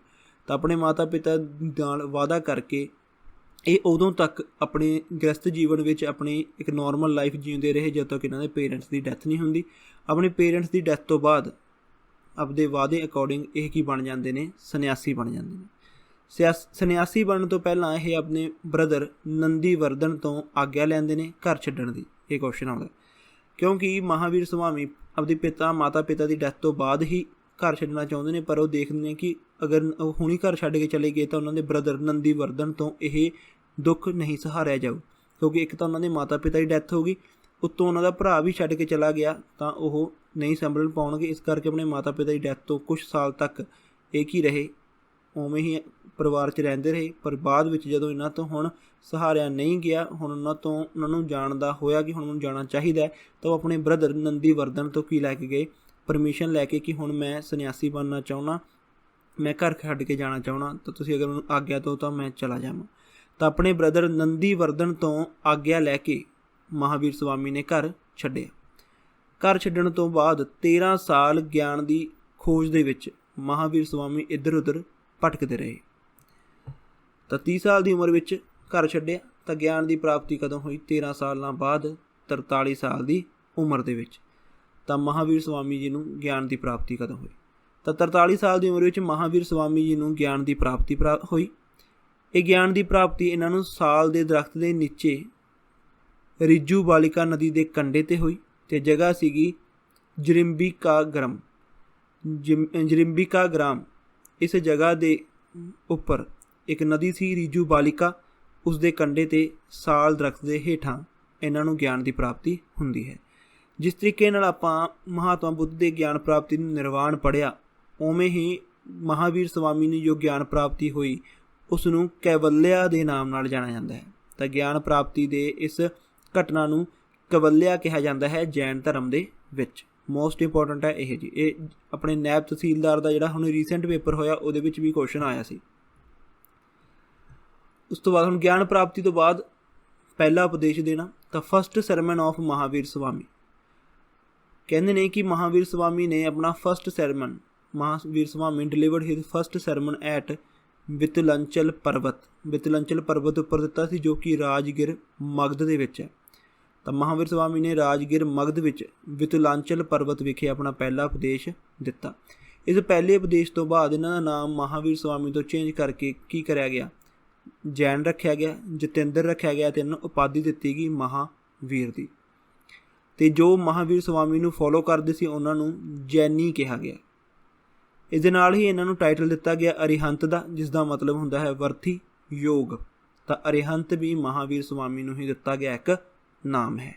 A: ਤਾਂ ਆਪਣੇ ਮਾਤਾ ਪਿਤਾ ਨਾਲ ਵਾਅਦਾ ਕਰਕੇ ਇਹ ਉਦੋਂ ਤੱਕ ਆਪਣੇ ਗ੍ਰਸਤ ਜੀਵਨ ਵਿੱਚ ਆਪਣੀ ਇੱਕ ਨੋਰਮਲ ਲਾਈਫ ਜਿਉਂਦੇ ਰਹੇ ਜਦੋਂ ਤੱਕ ਇਹਨਾਂ ਦੇ ਪੇਰੈਂਟਸ ਦੀ ਡੈਥ ਨਹੀਂ ਹੁੰਦੀ। ਆਪਣੇ ਪੇਰੈਂਟਸ ਦੀ ਡੈਥ ਤੋਂ ਬਾਅਦ ਆਪਦੇ ਵਾਅਦੇ ਅਕੋਰਡਿੰਗ ਇਹ ਕੀ ਬਣ ਜਾਂਦੇ ਨੇ, ਸੰਨਿਆਸੀ ਬਣ ਜਾਂਦੇ ਨੇ। ਸੰਨਿਆਸੀ ਬਣਨ ਤੋਂ ਪਹਿਲਾਂ ਇਹ ਆਪਣੇ ਬ੍ਰਦਰ ਨੰਦੀਵਰਧਨ ਤੋਂ ਆਗਿਆ ਲੈਂਦੇ ਨੇ ਘਰ ਛੱਡਣ ਦੀ। ਇਹ ਕੁਐਸਚਨ ਆਉਂਦਾ ਕਿਉਂਕਿ ਮਹਾਵੀਰ ਸਵਾਮੀ ਆਪਦੇ ਮਾਤਾ ਪਿਤਾ ਦੀ ਡੈਥ ਤੋਂ ਬਾਅਦ ਹੀ ਘਰ ਛੱਡਣਾ ਚਾਹੁੰਦੇ ਨੇ, ਪਰ ਉਹ ਦੇਖਦੇ ਨੇ ਕਿ ਅਗਰ ਉਹ ਹੁਣੀ ਘਰ ਛੱਡ ਕੇ ਚਲੇ ਗਏ ਤਾਂ ਉਹਨਾਂ ਦੇ ਬ੍ਰਦਰ ਨੰਦੀਵਰਧਨ ਤੋਂ ਇਹ ਦੁੱਖ ਨਹੀਂ ਸਹਾਰਿਆ ਜਾਊ, ਕਿਉਂਕਿ ਇੱਕ ਤਾਂ ਉਹਨਾਂ ਦੇ ਮਾਤਾ ਪਿਤਾ ਦੀ ਡੈਥ ਹੋ ਗਈ, ਉੱਤੋਂ ਉਹਨਾਂ ਦਾ ਭਰਾ ਵੀ ਛੱਡ ਕੇ ਚਲਾ ਗਿਆ, ਤਾਂ ਉਹ ਨਹੀਂ ਸੰਭਲ ਪਾਉਣਗੇ। ਇਸ ਕਰਕੇ ਆਪਣੇ ਮਾਤਾ ਪਿਤਾ ਦੀ ਡੈਥ ਤੋਂ ਕੁਛ ਸਾਲ ਤੱਕ ਇੱਕ ਹੀ ਰਹੇ, ਉਵੇਂ ਹੀ ਪਰਿਵਾਰ 'ਚ ਰਹਿੰਦੇ ਰਹੇ। ਪਰ ਬਾਅਦ ਵਿੱਚ ਜਦੋਂ ਇਹਨਾਂ ਤੋਂ ਹੁਣ ਸਹਾਰਿਆ ਨਹੀਂ ਗਿਆ, ਹੁਣ ਉਹਨਾਂ ਨੂੰ ਜਾਣਦਾ ਹੋਇਆ ਕਿ ਹੁਣ ਮੈਨੂੰ ਜਾਣਾ ਚਾਹੀਦਾ, ਤਾਂ ਉਹ ਆਪਣੇ ਬ੍ਰਦਰ ਨੰਦੀਵਰਧਨ ਤੋਂ ਕੀ ਲੈ ਕੇ ਗਏ, ਪਰਮਿਸ਼ਨ ਲੈ ਕੇ ਕਿ ਹੁਣ ਮੈਂ ਸੰਨਿਆਸੀ ਬਣਨਾ ਚਾਹੁੰਦਾ, ਮੈਂ ਘਰ ਛੱਡ ਕੇ ਜਾਣਾ ਚਾਹੁੰਦਾ, ਤਾਂ ਤੁਸੀਂ ਅਗਰ ਮੈਨੂੰ ਆਗਿਆ ਦਿਓ ਤਾਂ ਮੈਂ ਚਲਾ ਜਾਵਾਂ। ਤਾਂ ਆਪਣੇ ਬ੍ਰਦਰ ਨੰਦੀਵਰਧਨ ਤੋਂ ਆਗਿਆ ਲੈ ਕੇ ਮਹਾਵੀਰ ਸਵਾਮੀ ਨੇ ਘਰ ਛੱਡਿਆ। ਘਰ ਛੱਡਣ ਤੋਂ ਬਾਅਦ 13 ਸਾਲ ਗਿਆਨ ਦੀ ਖੋਜ ਦੇ ਵਿੱਚ ਮਹਾਵੀਰ ਸਵਾਮੀ ਇੱਧਰ ਉੱਧਰ ਭਟਕਦੇ ਰਹੇ। ਤਾਂ 30 ਸਾਲ ਦੀ ਉਮਰ ਵਿੱਚ ਘਰ ਛੱਡਿਆ, ਤਾਂ ਗਿਆਨ ਦੀ ਪ੍ਰਾਪਤੀ ਕਦੋਂ ਹੋਈ? 13 ਸਾਲਾਂ ਬਾਅਦ 43 ਸਾਲ ਦੀ ਉਮਰ ਦੇ ਵਿੱਚ। ਤਾਂ ਮਹਾਵੀਰ ਸਵਾਮੀ ਜੀ ਨੂੰ ਗਿਆਨ ਦੀ ਪ੍ਰਾਪਤੀ ਕਦੋਂ ਹੋਈ? ਤਾਂ 43 ਸਾਲ ਦੀ ਉਮਰ ਵਿੱਚ ਮਹਾਵੀਰ ਸਵਾਮੀ ਜੀ ਨੂੰ ਗਿਆਨ ਦੀ ਪ੍ਰਾਪਤੀ ਹੋਈ। ਇਹ ਗਿਆਨ ਦੀ ਪ੍ਰਾਪਤੀ ਇਹਨਾਂ ਨੂੰ ਸਾਲ ਦੇ ਦਰਖਤ ਦੇ ਨੀਚੇ ਰਿਜੂ ਬਾਲਿਕਾ ਨਦੀ ਦੇ ਕੰਢੇ 'ਤੇ ਹੋਈ, ਅਤੇ ਜਗ੍ਹਾ ਸੀਗੀ ਜਰਿੰਬਿਕਾ ਗ੍ਰਾਮ। ਇਸ ਜਗ੍ਹਾ ਦੇ ਉੱਪਰ ਇੱਕ ਨਦੀ ਸੀ ਰਿਜੂ ਬਾਲਿਕਾ, ਉਸ ਦੇ ਕੰਢੇ 'ਤੇ ਸਾਲ ਦਰਖਤ ਦੇ ਹੇਠਾਂ ਇਹਨਾਂ ਨੂੰ ਗਿਆਨ ਦੀ ਪ੍ਰਾਪਤੀ ਹੁੰਦੀ ਹੈ। ਜਿਸ ਤਰੀਕੇ ਨਾਲ ਆਪਾਂ ਮਹਾਤਮਾ ਬੁੱਧ ਦੇ ਗਿਆਨ ਪ੍ਰਾਪਤੀ ਨੂੰ ਨਿਰਵਾਣ ਪੜ੍ਹਿਆ, ਉਵੇਂ ਹੀ ਮਹਾਵੀਰ ਸਵਾਮੀ ਨੂੰ ਜੋ ਗਿਆਨ ਪ੍ਰਾਪਤੀ ਹੋਈ ਉਸ ਨੂੰ ਕੈਵਲਿਆ ਦੇ ਨਾਮ ਨਾਲ ਜਾਣਿਆ ਜਾਂਦਾ ਹੈ। ਤਾਂ ਗਿਆਨ ਪ੍ਰਾਪਤੀ ਦੇ ਇਸ ਘਟਨਾ ਨੂੰ ਕੈਵਲਿਆ ਕਿਹਾ ਜਾਂਦਾ ਹੈ ਜੈਨ ਧਰਮ ਦੇ ਵਿੱਚ। ਮੋਸਟ ਇੰਪੋਰਟੈਂਟ ਹੈ ਇਹ ਜੀ। ਇਹ ਆਪਣੇ ਨਾਇਬ ਤਹਿਸੀਲਦਾਰ ਦਾ ਜਿਹੜਾ ਹੁਣ ਰੀਸੈਂਟ ਪੇਪਰ ਹੋਇਆ ਉਹਦੇ ਵਿੱਚ ਵੀ ਕੁਐਸਚਨ ਆਇਆ ਸੀ। ਉਸ ਤੋਂ ਬਾਅਦ ਹੁਣ ਗਿਆਨ ਪ੍ਰਾਪਤੀ ਤੋਂ ਬਾਅਦ ਪਹਿਲਾ ਉਪਦੇਸ਼ ਦੇਣਾ। ਤਾਂ first sermon of Mahavir Swami, ਕਹਿੰਦੇ ਨੇ ਕਿ ਮਹਾਵੀਰ ਸਵਾਮੀ ਨੇ ਆਪਣਾ first sermon, Mahavir Swami delivered his first sermon at ਵਿਤਲੰਚਲ ਪਰਬਤ ਉੱਪਰ ਦਿੱਤਾ ਸੀ, ਜੋ ਕਿ ਰਾਜਗਿਰ ਮਗਧ ਦੇ ਵਿੱਚ ਹੈ। ਤਾਂ ਮਹਾਵੀਰ ਸਵਾਮੀ ਨੇ ਰਾਜਗਿਰ ਮਗਧ ਵਿੱਚ ਵਿਤਲਾਂਚਲ ਪਰਬਤ ਵਿਖੇ ਆਪਣਾ ਪਹਿਲਾ ਉਪਦੇਸ਼ ਦਿੱਤਾ। ਇਸ ਪਹਿਲੇ ਉਪਦੇਸ਼ ਤੋਂ ਬਾਅਦ ਇਹਨਾਂ ਦਾ ਨਾਮ ਮਹਾਵੀਰ ਸਵਾਮੀ ਤੋਂ ਚੇਂਜ ਕਰਕੇ ਕੀ ਕਰਿਆ ਗਿਆ? ਜੈਨ ਰੱਖਿਆ ਗਿਆ, ਜਤਿੰਦਰ ਰੱਖਿਆ ਗਿਆ, ਅਤੇ ਇਹਨਾਂ ਨੂੰ ਉਪਾਧੀ ਦਿੱਤੀ ਗਈ ਮਹਾਵੀਰ ਦੀ। ਅਤੇ ਜੋ ਮਹਾਂਵੀਰ ਸਵਾਮੀ ਨੂੰ ਫੋਲੋ ਕਰਦੇ ਸੀ ਉਹਨਾਂ ਨੂੰ ਜੈਨੀ ਕਿਹਾ ਗਿਆ। ਇਸ ਦੇ ਨਾਲ ਹੀ ਇਹਨਾਂ ਨੂੰ ਟਾਈਟਲ ਦਿੱਤਾ ਗਿਆ ਅਰਿਹੰਤ ਦਾ, ਜਿਸ ਦਾ ਮਤਲਬ ਹੁੰਦਾ ਹੈ ਵਰਥੀ, ਯੋਗ। ਤਾਂ ਅਰਿਹੰਤ ਵੀ ਮਹਾਂਵੀਰ ਸਵਾਮੀ ਨੂੰ ਹੀ ਦਿੱਤਾ ਗਿਆ ਇੱਕ ਨਾਮ ਹੈ।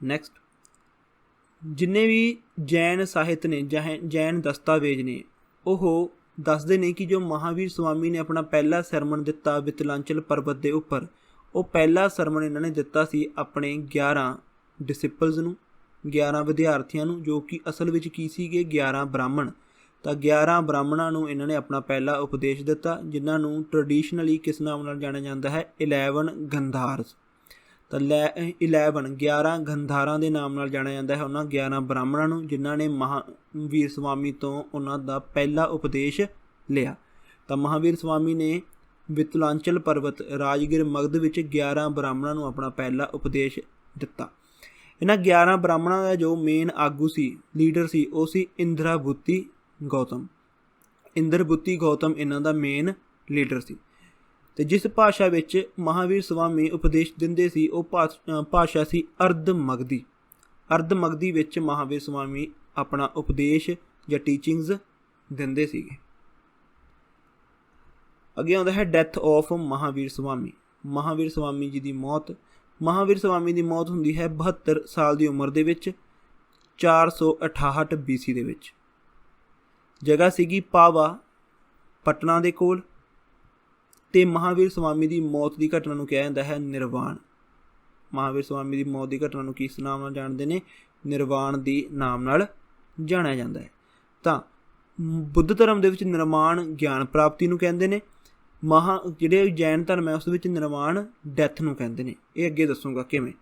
A: ਨੈਕਸਟ, ਜਿੰਨੇ ਵੀ ਜੈਨ ਸਾਹਿਤ ਨੇ ਜਾਂ ਜੈਨ ਦਸਤਾਵੇਜ਼ ਨੇ ਉਹ ਦੱਸਦੇ ਨੇ ਕਿ ਜੋ ਮਹਾਂਵੀਰ ਸਵਾਮੀ ਨੇ ਆਪਣਾ ਪਹਿਲਾ ਸਰਮਨ ਦਿੱਤਾ ਵਿਤਲਾਂਚਲ ਪਰਬਤ ਦੇ ਉੱਪਰ, ਉਹ ਪਹਿਲਾ ਸਰਮਨ ਇਹਨਾਂ ਨੇ ਦਿੱਤਾ ਸੀ ਆਪਣੇ 11 ਡਿਸਿਪਲਸ ਨੂੰ, 11 ਵਿਦਿਆਰਥੀਆਂ ਨੂੰ, ਜੋ ਕਿ ਅਸਲ ਵਿੱਚ ਕੀ ਸੀਗੇ 11 ਬ੍ਰਾਹਮਣ। ਤਾਂ 11 ਬ੍ਰਾਹਮਣਾਂ ਨੂੰ ਇਹਨਾਂ ਨੇ ਆਪਣਾ ਪਹਿਲਾ ਉਪਦੇਸ਼ ਦਿੱਤਾ, ਜਿਨ੍ਹਾਂ ਨੂੰ ਟ੍ਰੈਡੀਸ਼ਨਲੀ ਕਿਸ ਨਾਮ ਨਾਲ ਜਾਣਿਆ ਜਾਂਦਾ ਹੈ 11 ਗੰਧਾਰਸ। ਤਾਂ 11 ਗੰਧਾਰਾਂ ਦੇ ਨਾਮ ਨਾਲ ਜਾਣਿਆ ਜਾਂਦਾ ਹੈ ਉਹਨਾਂ 11 ਬ੍ਰਾਹਮਣਾਂ ਨੂੰ, ਜਿਨ੍ਹਾਂ ਨੇ ਮਹਾਂਵੀਰ ਸਵਾਮੀ ਤੋਂ ਉਹਨਾਂ ਦਾ ਪਹਿਲਾ ਉਪਦੇਸ਼ ਲਿਆ। ਤਾਂ ਮਹਾਂਵੀਰ ਸਵਾਮੀ ਨੇ ਵਿਤਲਾਂਚਲ ਪਰਬਤ ਰਾਜਗੀਰ ਮਗਧ ਵਿੱਚ 11 ਬ੍ਰਾਹਮਣਾਂ ਨੂੰ ਆਪਣਾ ਪਹਿਲਾ ਉਪਦੇਸ਼ ਦਿੱਤਾ। ਇਹਨਾਂ 11 ਬ੍ਰਾਹਮਣਾਂ ਦਾ ਜੋ ਮੇਨ ਆਗੂ ਸੀ, ਲੀਡਰ ਸੀ, ਉਹ ਸੀ ਇੰਦਰਾਭੂਤੀ ਗੌਤਮ। ਇੰਦਰਭੂਤੀ ਗੌਤਮ ਇਹਨਾਂ ਦਾ ਮੇਨ ਲੀਡਰ ਸੀ। ਅਤੇ ਜਿਸ ਭਾਸ਼ਾ ਵਿੱਚ ਮਹਾਂਵੀਰ ਸਵਾਮੀ ਉਪਦੇਸ਼ ਦਿੰਦੇ ਸੀ ਉਹ ਭਾਸ਼ਾ ਸੀ ਅਰਧ ਮਗਧੀ। ਅਰਧ ਮਗਧੀ ਵਿੱਚ ਮਹਾਂਵੀਰ ਸਵਾਮੀ ਆਪਣਾ ਉਪਦੇਸ਼ ਜਾਂ ਟੀਚਿੰਗਸ ਦਿੰਦੇ ਸੀਗੇ। ਅੱਗੇ ਆਉਂਦਾ ਹੈ ਡੈਥ ਆਫ ਮਹਾਂਵੀਰ ਸਵਾਮੀ। ਮਹਾਂਵੀਰ ਸਵਾਮੀ ਜੀ ਦੀ ਮੌਤ। ਮਹਾਂਵੀਰ ਸਵਾਮੀ ਦੀ ਮੌਤ ਹੁੰਦੀ ਹੈ 72 ਸਾਲ ਦੀ ਉਮਰ ਦੇ ਵਿੱਚ, 468 BC ਦੇ ਵਿੱਚ। ਜਗ੍ਹਾ ਸੀਗੀ ਪਾਵਾ, ਪਟਨਾ ਦੇ ਕੋਲ। ਅਤੇ ਮਹਾਂਵੀਰ ਸਵਾਮੀ ਦੀ ਮੌਤ ਦੀ ਘਟਨਾ ਨੂੰ ਕਿਹਾ ਜਾਂਦਾ ਹੈ ਨਿਰਵਾਣ। ਮਹਾਂਵੀਰ ਸਵਾਮੀ ਦੀ ਮੌਤ ਦੀ ਘਟਨਾ ਨੂੰ ਕਿਸ ਨਾਮ ਨਾਲ ਜਾਣਦੇ ਨੇ? ਨਿਰਵਾਣ ਦੀ ਨਾਮ ਨਾਲ ਜਾਣਿਆ ਜਾਂਦਾ ਹੈ। ਤਾਂ ਬੁੱਧ ਧਰਮ ਦੇ ਵਿੱਚ ਨਿਰਵਾਣ ਗਿਆਨ ਪ੍ਰਾਪਤੀ ਨੂੰ ਕਹਿੰਦੇ ਨੇ। ਜਿਹੜੇ ਜੈਨ ਧਰਮ ਹੈ ਉਸ ਵਿੱਚ ਨਿਰਵਾਣ ਡੈਥ ਨੂੰ ਕਹਿੰਦੇ ਨੇ। ਇਹ ਅੱਗੇ ਦੱਸੂਗਾ ਕਿਵੇਂ।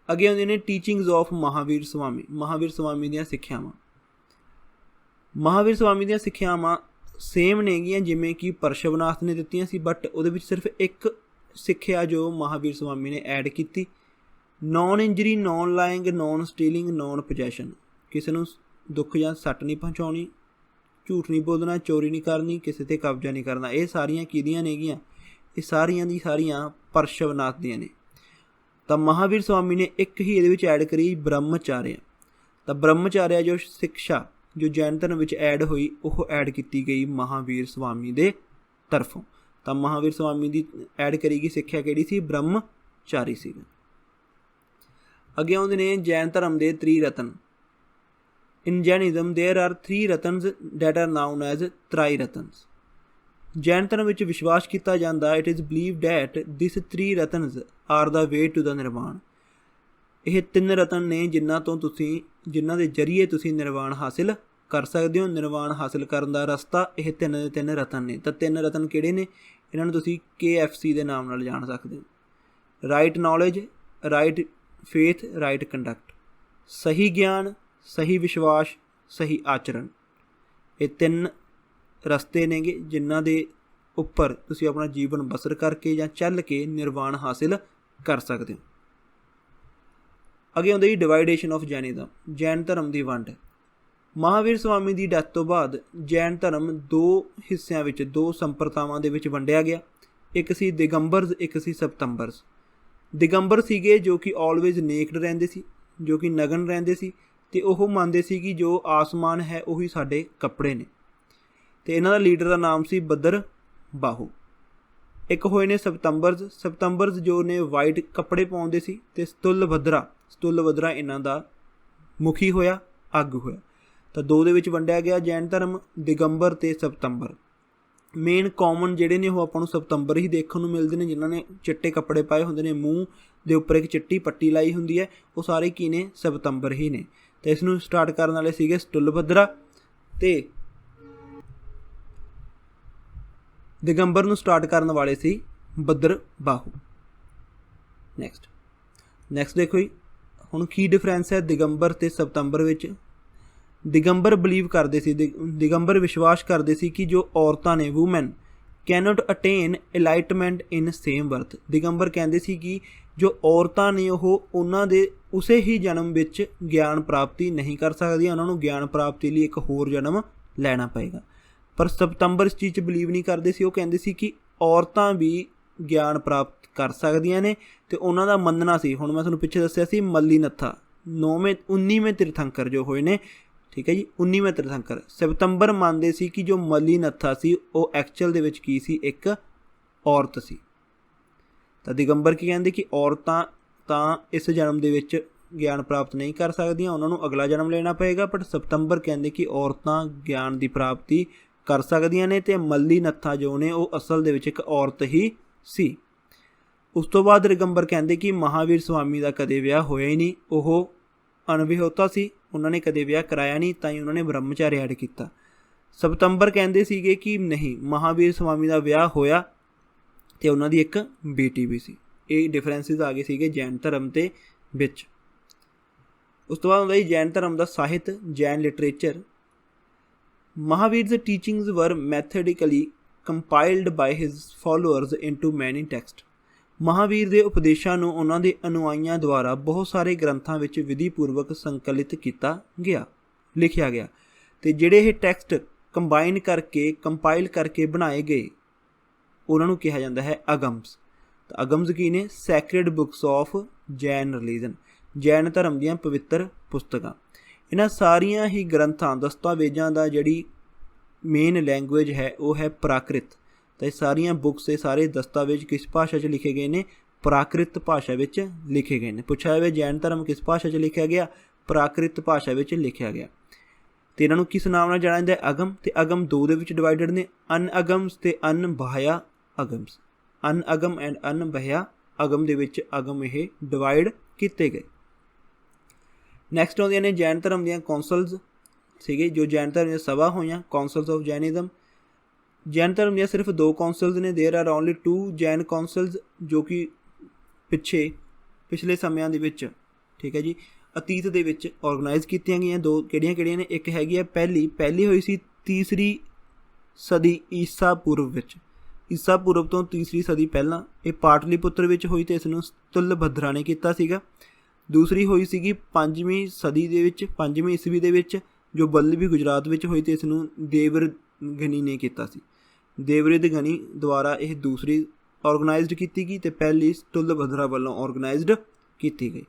A: ਅੱਗੇ ਆਉਂਦੇ ਨੇ ਟੀਚਿੰਗਸ ਆਫ ਮਹਾਂਵੀਰ ਸਵਾਮੀ। ਮਹਾਂਵੀਰ ਸਵਾਮੀ ਦੀਆਂ ਸਿੱਖਿਆਵਾਂ। ਮਹਾਂਵੀਰ ਸਵਾਮੀ ਦੀਆਂ ਸਿੱਖਿਆਵਾਂ ਸੇਮ ਨੇਗੀਆਂ ਜਿਵੇਂ ਕਿ ਪਰਸ਼ਵਨਾਥ ਨੇ ਦਿੱਤੀਆਂ ਸੀ, ਬਟ ਉਹਦੇ ਵਿੱਚ ਸਿਰਫ ਇੱਕ ਸਿੱਖਿਆ ਜੋ ਮਹਾਂਵੀਰ ਸਵਾਮੀ ਨੇ ਐਡ ਕੀਤੀ, non injury, non lying, non stealing, non possession. ਕਿਸੇ ਨੂੰ ਦੁੱਖ ਜਾਂ ਸੱਟ ਨਹੀਂ ਪਹੁੰਚਾਉਣੀ, ਝੂਠ ਨਹੀਂ ਬੋਲਣਾ, ਚੋਰੀ ਨਹੀਂ ਕਰਨੀ, ਕਿਸੇ 'ਤੇ ਕਬਜ਼ਾ ਨਹੀਂ ਕਰਨਾ। ਇਹ ਸਾਰੀਆਂ ਕਿਹਦੀਆਂ ਨੇਗੀਆਂ? ਇਹ ਸਾਰੀਆਂ ਦੀ ਸਾਰੀਆਂ ਪਰਸ਼ਵਨਾਥ ਦੀਆਂ ਨੇ। ਤਾਂ ਮਹਾਂਵੀਰ ਸਵਾਮੀ ਨੇ ਇੱਕ ਹੀ ਇਹਦੇ ਵਿੱਚ ਐਡ ਕਰੀ ਬ੍ਰਹਮਚਾਰਿਆ। ਤਾਂ ਬ੍ਰਹਮਚਾਰਿਆ ਜੋ ਸਿੱਖਿਆ ਜੋ ਜੈਨ ਧਰਮ ਵਿੱਚ ਐਡ ਹੋਈ ਉਹ ਐਡ ਕੀਤੀ ਗਈ ਮਹਾਂਵੀਰ ਸਵਾਮੀ ਦੇ ਤਰਫੋਂ। ਤਾਂ ਮਹਾਂਵੀਰ ਸਵਾਮੀ ਦੀ ਐਡ ਕਰੀ ਗਈ ਸਿੱਖਿਆ ਕਿਹੜੀ ਸੀ? ਬ੍ਰਹਮਚਾਰੀ ਸੀਗਾ। ਅੱਗੇ ਆਉਂਦੇ ਨੇ ਜੈਨ ਧਰਮ ਦੇ ਤ੍ਰਿਰਤਨ। In Jainism, there are 3 ratans that are known as Triratans. Jain ਧਰਮ ਵਿੱਚ ਵਿਸ਼ਵਾਸ ਕੀਤਾ ਜਾਂਦਾ, it is believed that these 3 ratans are the way to the nirvana. ਇਹ 3 ਰਤਨ ਨੇ ਜਿਨ੍ਹਾਂ ਦੇ ਜ਼ਰੀਏ ਤੁਸੀਂ ਨਿਰਵਾਣ ਹਾਸਿਲ ਕਰ ਸਕਦੇ ਹੋ। ਨਿਰਵਾਣ ਹਾਸਿਲ ਕਰਨ ਦਾ ਰਸਤਾ ਇਹ 3 ਰਤਨ ਨੇ। ਤਾਂ 3 ਰਤਨ ਕਿਹੜੇ ਨੇ? ਇਹਨਾਂ ਨੂੰ ਤੁਸੀਂ KFC ਦੇ ਨਾਮ ਨਾਲ ਜਾਣ ਸਕਦੇ ਹੋ। Right knowledge, right faith, right conduct. ਸਹੀ ਗਿਆਨ, ਸਹੀ ਵਿਸ਼ਵਾਸ, ਸਹੀ ਆਚਰਣ। ਇਹ 3 ਰਸਤੇ ਨੇਗੇ ਜਿਨ੍ਹਾਂ ਦੇ ਉੱਪਰ ਤੁਸੀਂ ਆਪਣਾ ਜੀਵਨ ਬਸਰ ਕਰਕੇ ਜਾਂ ਚੱਲ ਕੇ ਨਿਰਵਾਣ ਹਾਸਿਲ ਕਰ ਸਕਦੇ ਹੋ। ਅੱਗੇ ਆਉਂਦਾ ਜੀ ਡਿਵਾਈਡੇਸ਼ਨ ਆਫ ਜੈਨਿਜ਼ਮ। ਜੈਨ ਧਰਮ ਦੀ ਵੰਡ। ਮਹਾਂਵੀਰ ਸਵਾਮੀ ਦੀ ਡੈਥ ਤੋਂ ਬਾਅਦ ਜੈਨ ਧਰਮ 2 ਹਿੱਸਿਆਂ ਵਿੱਚ, 2 ਸੰਪਰਦਾਵਾਂ ਦੇ ਵਿੱਚ ਵੰਡਿਆ ਗਿਆ। ਇੱਕ ਸੀ ਦਿਗੰਬਰਸ, ਇੱਕ ਸੀ ਸਪਤੰਬਰਸ। ਦਿਗੰਬਰ ਸੀਗੇ ਜੋ ਕਿ ਆਲਵੇਜ਼ ਨੇਕਡ ਰਹਿੰਦੇ ਸੀ, ਜੋ ਕਿ ਨਗਨ ਰਹਿੰਦੇ ਸੀ, ਅਤੇ ਉਹ ਮੰਨਦੇ ਸੀ ਕਿ ਜੋ ਆਸਮਾਨ ਹੈ ਉਹੀ ਸਾਡੇ ਕੱਪੜੇ ਨੇ। ਅਤੇ ਇਹਨਾਂ ਦਾ ਲੀਡਰ ਦਾ ਨਾਮ ਸੀ ਬੱਦਰ ਬਾਹੂ। ਇੱਕ ਹੋਏ ਨੇ ਸਪਤੰਬਰਸ। ਸਪਤੰਬਰਸ ਜੋ ਨੇ ਵਾਈਟ ਕੱਪੜੇ ਪਾਉਂਦੇ ਸੀ। ਅਤੇ ਸਤੁਲਭਦਰਾ ਇਹਨਾਂ ਦਾ ਮੁਖੀ ਹੋਇਆ, ਆਗੂ ਹੋਇਆ। ਤਾਂ 2 ਦੇ ਵਿੱਚ ਵੰਡਿਆ ਗਿਆ ਜੈਨ ਧਰਮ, ਦਿਗੰਬਰ ਅਤੇ ਸਪਤੰਬਰ। ਮੇਨ ਕਾਮਨ ਜਿਹੜੇ ਨੇ ਉਹ ਆਪਾਂ ਨੂੰ ਸਪਤੰਬਰ ਹੀ ਦੇਖਣ ਨੂੰ ਮਿਲਦੇ ਨੇ, ਜਿਨ੍ਹਾਂ ਨੇ ਚਿੱਟੇ ਕੱਪੜੇ ਪਾਏ ਹੁੰਦੇ ਨੇ, ਮੂੰਹ ਦੇ ਉੱਪਰ ਇੱਕ ਚਿੱਟੀ ਪੱਟੀ ਲਾਈ ਹੁੰਦੀ ਹੈ, ਉਹ ਸਾਰੇ ਕੀ ਨੇ? ਸਪਤੰਬਰ ਹੀ ਨੇ। ਅਤੇ ਇਸ ਨੂੰ ਸਟਾਰਟ ਕਰਨ ਵਾਲੇ ਸੀਗੇ ਸਤੁਲਭਦਰਾ, ਅਤੇ ਦਿਗੰਬਰ ਨੂੰ ਸਟਾਰਟ ਕਰਨ ਵਾਲੇ ਸੀ ਬੱਦਰ ਬਾਹੂ। ਨੈਕਸਟ ਦੇਖੋ ਜੀ, ਹੁਣ ਕੀ ਡਿਫਰੈਂਸ ਹੈ ਦਿਗੰਬਰ ਅਤੇ ਸਪਤੰਬਰ ਵਿੱਚ। ਦਿਗੰਬਰ ਬਿਲੀਵ ਕਰਦੇ ਸੀ, ਦਿਗੰਬਰ ਵਿਸ਼ਵਾਸ ਕਰਦੇ ਸੀ ਕਿ ਜੋ ਔਰਤਾਂ ਨੇ, ਵੂਮੈਨ ਕੈਨੋਟ ਅਟੇਨ ਇਲਾਈਟਮੈਂਟ ਇਨ ਸੇਮ ਬਰਥ। ਦਿਗੰਬਰ ਕਹਿੰਦੇ ਸੀ ਕਿ ਜੋ ਔਰਤਾਂ ਨੇ ਉਹ ਉਹਨਾਂ ਦੇ ਉਸੇ ਹੀ ਜਨਮ ਵਿੱਚ ਗਿਆਨ ਪ੍ਰਾਪਤੀ ਨਹੀਂ ਕਰ ਸਕਦੀਆਂ, ਉਹਨਾਂ ਨੂੰ ਗਿਆਨ ਪ੍ਰਾਪਤੀ ਲਈ ਇੱਕ ਹੋਰ ਜਨਮ ਲੈਣਾ ਪਏਗਾ। ਪਰ ਸਪਤੰਬਰ ਇਸ ਚੀਜ਼ 'ਚ ਬਿਲੀਵ ਨਹੀਂ ਕਰਦੇ ਸੀ। ਉਹ ਕਹਿੰਦੇ ਸੀ ਕਿ ਔਰਤਾਂ ਵੀ ਗਿਆਨ ਪ੍ਰਾਪਤ ਕਰ ਸਕਦੀਆਂ ਨੇ। ਤੇ ਉਹਨਾਂ ਦਾ ਮੰਨਣਾ ਸੀ, ਹੁਣ ਮੈਂ ਤੁਹਾਨੂੰ ਪਿੱਛੇ ਦੱਸਿਆ ਸੀ ਮੱਲੀ ਨੱਥਾ 19ਵੇਂ ਤੀਰਥੰਕਰ ਜੋ ਹੋਏ ਨੇ, ਠੀਕ ਹੈ ਜੀ, 19ਵੇਂ ਤੀਰਥੰਕਰ ਸਤੰਬਰ ਮੰਨਦੇ ਸੀ ਕਿ ਜੋ ਮੱਲੀ ਨੱਥਾ ਸੀ ਉਹ ਐਕਚੁਅਲ ਦੇ ਵਿੱਚ ਕੀ ਸੀ, ਇੱਕ ਔਰਤ ਸੀ। ਤਾਂ ਦਿਗੰਬਰ ਕੀ ਕਹਿੰਦੇ ਕਿ ਔਰਤਾਂ ਤਾਂ ਇਸ ਜਨਮ ਦੇ ਵਿੱਚ ਗਿਆਨ ਪ੍ਰਾਪਤ ਨਹੀਂ ਕਰ ਸਕਦੀਆਂ, ਉਹਨਾਂ ਨੂੰ ਅਗਲਾ ਜਨਮ ਲੈਣਾ ਪਏਗਾ। ਬਟ ਸਤੰਬਰ ਕਹਿੰਦੇ ਕਿ ਔਰਤਾਂ ਗਿਆਨ ਦੀ ਪ੍ਰਾਪਤੀ ਕਰ ਸਕਦੀਆਂ ਨੇ, ਅਤੇ ਮੱਲੀ ਨੱਥਾ ਜੋ ਨੇ ਉਹ ਅਸਲ ਦੇ ਵਿੱਚ ਇੱਕ ਔਰਤ ਹੀ ਸੀ। ਉਸ ਤੋਂ ਬਾਅਦ ਦਿਗੰਬਰ ਕਹਿੰਦੇ ਕਿ ਮਹਾਵੀਰ ਸਵਾਮੀ ਦਾ ਕਦੇ ਵਿਆਹ ਹੋਇਆ ਹੀ ਨਹੀਂ, ਉਹ ਅਣਵਿਆਹੁਤਾ ਸੀ, ਉਹਨਾਂ ਨੇ ਕਦੇ ਵਿਆਹ ਕਰਾਇਆ ਨਹੀਂ, ਤਾਂ ਹੀ ਉਹਨਾਂ ਨੇ ਬ੍ਰਹਮਚਾਰੀ ਐਡ ਕੀਤਾ। ਸਤੰਬਰ ਕਹਿੰਦੇ ਸੀਗੇ ਕਿ ਨਹੀਂ, ਮਹਾਵੀਰ ਸਵਾਮੀ ਦਾ ਵਿਆਹ ਹੋਇਆ ਅਤੇ ਉਹਨਾਂ ਦੀ ਇੱਕ ਬੇਟੀ ਵੀ ਸੀ। ਇਹ ਡਿਫਰੈਂਸਿਸ ਆ ਗਏ ਸੀਗੇ ਜੈਨ ਧਰਮ ਦੇ ਵਿੱਚ। ਉਸ ਤੋਂ ਬਾਅਦ ਹੁੰਦਾ ਜੀ ਜੈਨ ਧਰਮ ਦਾ ਸਾਹਿਤ, Jain literature. Mahavir's teachings were methodically compiled by his followers into many texts। Mahavir ਦੇ ਉਪਦੇਸ਼ਾਂ ਨੂੰ ਉਹਨਾਂ ਦੇ ਅਨੁਆਈਆਂ ਦੁਆਰਾ ਬਹੁਤ ਸਾਰੇ ਗ੍ਰੰਥਾਂ ਵਿੱਚ ਵਿਧੀਪੂਰਵਕ ਸੰਕਲਿਤ ਕੀਤਾ ਗਿਆ, ਲਿਖਿਆ ਗਿਆ। ਅਤੇ ਜਿਹੜੇ ਇਹ ਟੈਕਸਟ ਕੰਪਾਈਲ ਕਰਕੇ ਬਣਾਏ ਗਏ ਉਹਨਾਂ ਨੂੰ ਕਿਹਾ ਜਾਂਦਾ ਹੈ ਅਗਮਸ। ਤਾਂ ਅਗਮਸ ਕੀ ਨੇ? Sacred books of Jain religion, Jain ਧਰਮ ਦੀਆਂ ਪਵਿੱਤਰ ਪੁਸਤਕਾਂ। ਇਹਨਾਂ ਸਾਰੀਆਂ ਹੀ ਗ੍ਰੰਥਾਂ, ਦਸਤਾਵੇਜ਼ਾਂ ਦਾ ਜਿਹੜੀ ਮੇਨ ਲੈਂਗੁਏਜ ਹੈ ਉਹ ਹੈ ਪ੍ਰਾਕ੍ਰਿਤ। ਤਾਂ ਇਹ ਸਾਰੀਆਂ ਬੁੱਕਸ, ਇਹ ਸਾਰੇ ਦਸਤਾਵੇਜ਼ ਕਿਸ ਭਾਸ਼ਾ 'ਚ ਲਿਖੇ ਗਏ ਨੇ? ਪ੍ਰਾਕ੍ਰਿਤ ਭਾਸ਼ਾ ਵਿੱਚ ਲਿਖੇ ਗਏ ਨੇ। ਪੁੱਛਿਆ ਜਾਵੇ ਜੈਨ ਧਰਮ ਕਿਸ ਭਾਸ਼ਾ 'ਚ ਲਿਖਿਆ ਗਿਆ? ਪ੍ਰਾਕ੍ਰਿਤ ਭਾਸ਼ਾ ਵਿੱਚ ਲਿਖਿਆ ਗਿਆ। ਅਤੇ ਇਹਨਾਂ ਨੂੰ ਕਿਸ ਨਾਮ ਨਾਲ ਜਾਣਿਆ ਜਾਂਦਾ? ਅਗਮ। ਅਤੇ ਅਗਮ ਦੋ ਦੇ ਵਿੱਚ ਡਿਵਾਈਡਡ ਨੇ, ਅਨਅਗਮਸ ਅਤੇ ਅਨਬਾਹਯ ਅਗਮਸ। ਅਨਅਗਮ ਐਂਡ ਅਨਬਾਹਯ ਅਗਮ ਦੇ ਵਿੱਚ ਅਗਮ ਇਹ ਡਿਵਾਈਡ ਕੀਤੇ ਗਏ। ਨੈਕਸਟ ਆਉਂਦੀਆਂ ਨੇ ਜੈਨ ਧਰਮ ਦੀਆਂ ਕੌਂਸਲਸ ਸੀਗੇ, ਜੋ ਜੈਨ ਧਰਮ ਦੀਆਂ ਸਭਾ ਹੋਈਆਂ, ਕੌਂਸਲਸ ਆਫ ਜੈਨਿਜ਼ਮ। ਜੈਨ ਧਰਮ ਦੀਆਂ ਸਿਰਫ 2 ਕੌਂਸਲਸ ਨੇ, there R only 2 Jain councils, ਜੋ ਕਿ ਪਿਛਲੇ ਸਮਿਆਂ ਦੇ ਵਿੱਚ, ਠੀਕ ਹੈ ਜੀ, ਅਤੀਤ ਦੇ ਵਿੱਚ ਔਰਗਨਾਈਜ਼ ਕੀਤੀਆਂ ਗਈਆਂ। 2 ਕਿਹੜੀਆਂ ਨੇ? ਇੱਕ ਹੈਗੀ ਹੈ ਪਹਿਲੀ ਹੋਈ ਸੀ 3 ਸਦੀ ਈਸਾ ਪੂਰਵ ਵਿੱਚ, ਈਸਾ ਪੂਰਵ ਤੋਂ 3 ਸਦੀ ਪਹਿਲਾਂ। ਇਹ ਪਾਟਲੀਪੁੱਤਰ ਵਿੱਚ ਹੋਈ ਅਤੇ ਇਸ ਨੂੰ ਤੁਲਭਦਰਾ ਨੇ ਕੀਤਾ ਸੀਗਾ। ਦੂਸਰੀ ਹੋਈ ਸੀਗੀ 5ਵੀਂ ਸਦੀ ਦੇ ਵਿੱਚ, 5ਵੀਂ ਈਸਵੀ ਦੇ ਵਿੱਚ, ਜੋ ਬੱਲਵੀ ਗੁਜਰਾਤ ਵਿੱਚ ਹੋਈ, ਅਤੇ ਇਸ ਨੂੰ ਦੇਵਰਗਨੀ ਨੇ ਕੀਤਾ ਸੀ। ਦੇਵਰਿਦਗਨੀ ਦੁਆਰਾ ਇਹ ਦੂਸਰੀ ਔਰਗਨਾਈਜ਼ਡ ਕੀਤੀ ਗਈ ਅਤੇ ਪਹਿਲੀ ਤੁਲਭਦਰਾ ਵੱਲੋਂ ਔਰਗਨਾਈਜ਼ਡ ਕੀਤੀ ਗਈ।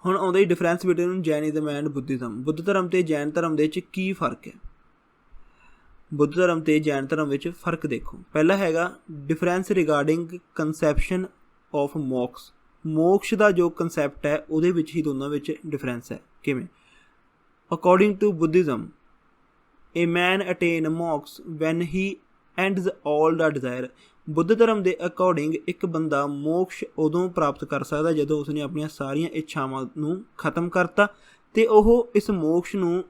A: ਹੁਣ ਆਉਂਦਾ ਹੀ ਡਿਫਰੈਂਸ ਬਿਟਵੀਨ ਜੈਨਿਜ਼ਮ ਐਂਡ ਬੁੱਧਿਜ਼ਮ। ਬੁੱਧ ਧਰਮ ਅਤੇ ਜੈਨ ਧਰਮ ਦੇ ਵਿੱਚ ਕੀ ਫ਼ਰਕ ਹੈ? ਬੁੱਧ ਧਰਮ ਅਤੇ ਜੈਨ ਧਰਮ ਵਿੱਚ ਫ਼ਰਕ ਦੇਖੋ। ਪਹਿਲਾ ਹੈਗਾ ਡਿਫਰੈਂਸ ਰਿਗਾਰਡਿੰਗ ਕੰਸੈਪਸ਼ਨ ਆਫ ਮੋਕਸ। ਮੋਕਸ਼ ਦਾ ਜੋ ਕੰਸੈਪਟ ਹੈ ਉਹਦੇ ਵਿੱਚ ਹੀ ਦੋਨਾਂ ਵਿੱਚ ਡਿਫਰੈਂਸ ਹੈ। ਕਿਵੇਂ? According to Buddhism, a man attain moksha when he ends all the desire. Buddh ਧਰਮ ਦੇ ਅਕੋਰਡਿੰਗ ਇੱਕ ਬੰਦਾ ਮੋਕਸ਼ ਉਦੋਂ ਪ੍ਰਾਪਤ ਕਰ ਸਕਦਾ ਜਦੋਂ ਉਸਨੇ ਆਪਣੀਆਂ ਸਾਰੀਆਂ ਇੱਛਾਵਾਂ ਨੂੰ ਖਤਮ ਕਰਤਾ, ਅਤੇ ਉਹ ਇਸ ਮੋਕਸ਼ ਨੂੰ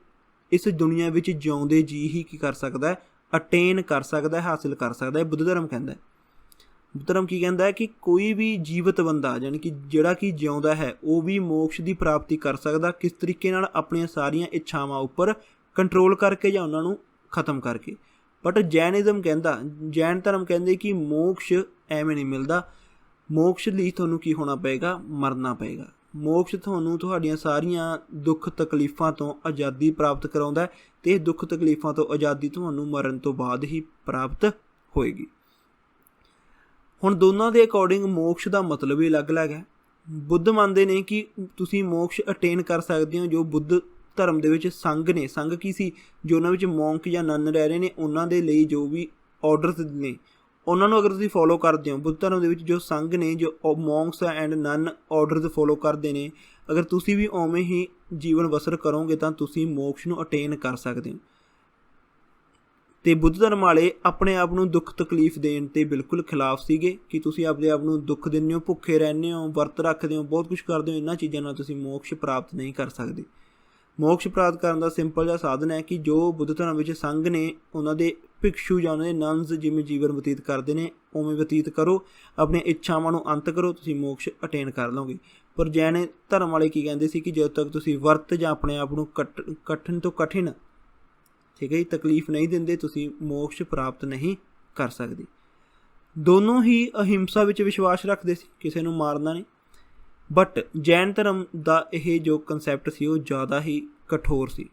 A: ਇਸ ਦੁਨੀਆ ਵਿੱਚ ਜਿਉਂਦੇ ਜੀ ਹੀ ਕੀ ਕਰ ਸਕਦਾ? ਅਟੇਨ ਕਰ ਸਕਦਾ, ਹਾਸਿਲ ਕਰ ਸਕਦਾ। ਬੁੱਧ ਧਰਮ ਕਹਿੰਦਾ, ਬੁੱਧ ਧਰਮ ਕੀ ਕਹਿੰਦਾ ਹੈ ਕਿ ਕੋਈ ਵੀ ਜੀਵਤ ਬੰਦਾ, ਯਾਨੀ ਕਿ ਜਿਹੜਾ ਕਿ ਜਿਉਂਦਾ ਹੈ, ਉਹ ਵੀ ਮੋਕਸ਼ ਦੀ ਪ੍ਰਾਪਤੀ ਕਰ ਸਕਦਾ। ਕਿਸ ਤਰੀਕੇ ਨਾਲ? ਆਪਣੀਆਂ ਸਾਰੀਆਂ ਇੱਛਾਵਾਂ ਉੱਪਰ ਕੰਟਰੋਲ ਕਰਕੇ ਜਾਂ ਉਹਨਾਂ ਨੂੰ ਖਤਮ ਕਰਕੇ। ਬਟ ਜੈਨਿਜ਼ਮ ਕਹਿੰਦਾ, ਜੈਨ ਧਰਮ ਕਹਿੰਦੇ ਕਿ ਮੋਕਸ਼ ਐਵੇਂ ਨਹੀਂ ਮਿਲਦਾ। ਮੋਕਸ਼ ਲਈ ਤੁਹਾਨੂੰ ਕੀ ਹੋਣਾ ਪਏਗਾ? ਮਰਨਾ ਪਏਗਾ। ਮੋਕਸ਼ ਤੁਹਾਨੂੰ ਤੁਹਾਡੀਆਂ ਸਾਰੀਆਂ ਦੁੱਖ ਤਕਲੀਫਾਂ ਤੋਂ ਆਜ਼ਾਦੀ ਪ੍ਰਾਪਤ ਕਰਾਉਂਦਾ, ਅਤੇ ਇਹ ਦੁੱਖ ਤਕਲੀਫਾਂ ਤੋਂ ਆਜ਼ਾਦੀ ਤੁਹਾਨੂੰ ਮਰਨ ਤੋਂ ਬਾਅਦ ਹੀ ਪ੍ਰਾਪਤ ਹੋਏਗੀ। ਹੁਣ ਦੋਨਾਂ ਦੇ ਅਕੋਰਡਿੰਗ ਮੋਕਸ਼ ਦਾ ਮਤਲਬ ਹੀ ਅਲੱਗ-ਅਲੱਗ ਹੈ। ਬੁੱਧ ਮੰਨਦੇ ਨੇ ਕਿ ਤੁਸੀਂ ਮੋਕਸ਼ ਅਟੇਨ ਕਰ ਸਕਦੇ ਹੋ। ਜੋ ਬੁੱਧ ਧਰਮ ਦੇ ਵਿੱਚ ਸੰਘ ਨੇ, ਸੰਘ ਕੀ ਸੀ? ਜੋ ਉਹਨਾਂ ਵਿੱਚ ਮੌਂਕ ਜਾਂ ਨਨ ਰਹਿ ਰਹੇ ਨੇ, ਉਹਨਾਂ ਦੇ ਲਈ ਜੋ ਵੀ ਔਰਡਰਸ ਨੇ, ਉਹਨਾਂ ਨੂੰ ਅਗਰ ਤੁਸੀਂ ਫੋਲੋ ਕਰਦੇ ਹੋ। ਬੁੱਧ ਧਰਮ ਦੇ ਵਿੱਚ ਜੋ ਸੰਘ ਨੇ, ਜੋ ਮੌਂਕਸ ਐਂਡ ਨਨ ਔਰਡਰਸ ਫੋਲੋ ਕਰਦੇ ਨੇ, ਅਗਰ ਤੁਸੀਂ ਵੀ ਉਵੇਂ ਹੀ ਜੀਵਨ ਬਸਰ ਕਰੋਗੇ ਤਾਂ ਤੁਸੀਂ ਮੋਕਸ਼ ਨੂੰ ਅਟੇਨ ਕਰ ਸਕਦੇ ਹੋ। ਅਤੇ ਬੁੱਧ ਧਰਮ ਵਾਲੇ ਆਪਣੇ ਆਪ ਨੂੰ ਦੁੱਖ ਤਕਲੀਫ ਦੇਣ 'ਤੇ ਬਿਲਕੁਲ ਖਿਲਾਫ ਸੀਗੇ ਕਿ ਤੁਸੀਂ ਆਪਣੇ ਆਪ ਨੂੰ ਦੁੱਖ ਦਿੰਦੇ ਹੋ, ਭੁੱਖੇ ਰਹਿੰਦੇ ਹੋ, ਵਰਤ ਰੱਖਦੇ ਹੋ, ਬਹੁਤ ਕੁਛ ਕਰਦੇ ਹੋ। ਇਹਨਾਂ ਚੀਜ਼ਾਂ ਨਾਲ ਤੁਸੀਂ ਮੋਕਸ਼ ਪ੍ਰਾਪਤ ਨਹੀਂ ਕਰ ਸਕਦੇ। ਮੋਕਸ਼ ਪ੍ਰਾਪਤ ਕਰਨ ਦਾ ਸਿੰਪਲ ਜਿਹਾ ਸਾਧਨ ਹੈ ਕਿ ਜੋ ਬੁੱਧ ਧਰਮ ਵਿੱਚ ਸੰਘ ਨੇ, ਉਹਨਾਂ ਦੇ ਭਿਕਸ਼ੂ ਜਾਂ ਉਹਨਾਂ ਦੇ ਨਨਸ ਜਿਵੇਂ ਜੀਵਨ ਬਤੀਤ ਕਰਦੇ ਨੇ ਉਵੇਂ ਬਤੀਤ ਕਰੋ, ਆਪਣੀਆਂ ਇੱਛਾਵਾਂ ਨੂੰ ਅੰਤ ਕਰੋ, ਤੁਸੀਂ ਮੋਕਸ਼ ਅਟੇਨ ਕਰ ਲਓਗੇ। ਪਰ ਜੈਨ ਧਰਮ ਵਾਲੇ ਕੀ ਕਹਿੰਦੇ ਸੀ ਕਿ ਜਦੋਂ ਤੱਕ ਤੁਸੀਂ ਵਰਤ ਜਾਂ ਆਪਣੇ ਆਪ ਨੂੰ ਕਠਿਨ ਤੋਂ ਕਠਿਨ, ਠੀਕ ਹੈ ਜੀ, ਤਕਲੀਫ ਨਹੀਂ ਦਿੰਦੇ, ਤੁਸੀਂ ਮੋਕਸ਼ ਪ੍ਰਾਪਤ ਨਹੀਂ ਕਰ ਸਕਦੇ। ਦੋਨੋਂ ਹੀ ਅਹਿੰਸਾ ਵਿੱਚ ਵਿਸ਼ਵਾਸ ਰੱਖਦੇ ਸੀ, ਕਿਸੇ ਨੂੰ ਮਾਰਨਾ ਨਹੀਂ। ਬਟ ਜੈਨ ਧਰਮ ਦਾ ਇਹ ਜੋ ਕੰਸੈਪਟ ਸੀ ਉਹ ਜ਼ਿਆਦਾ ਹੀ ਕਠੋਰ ਸੀ।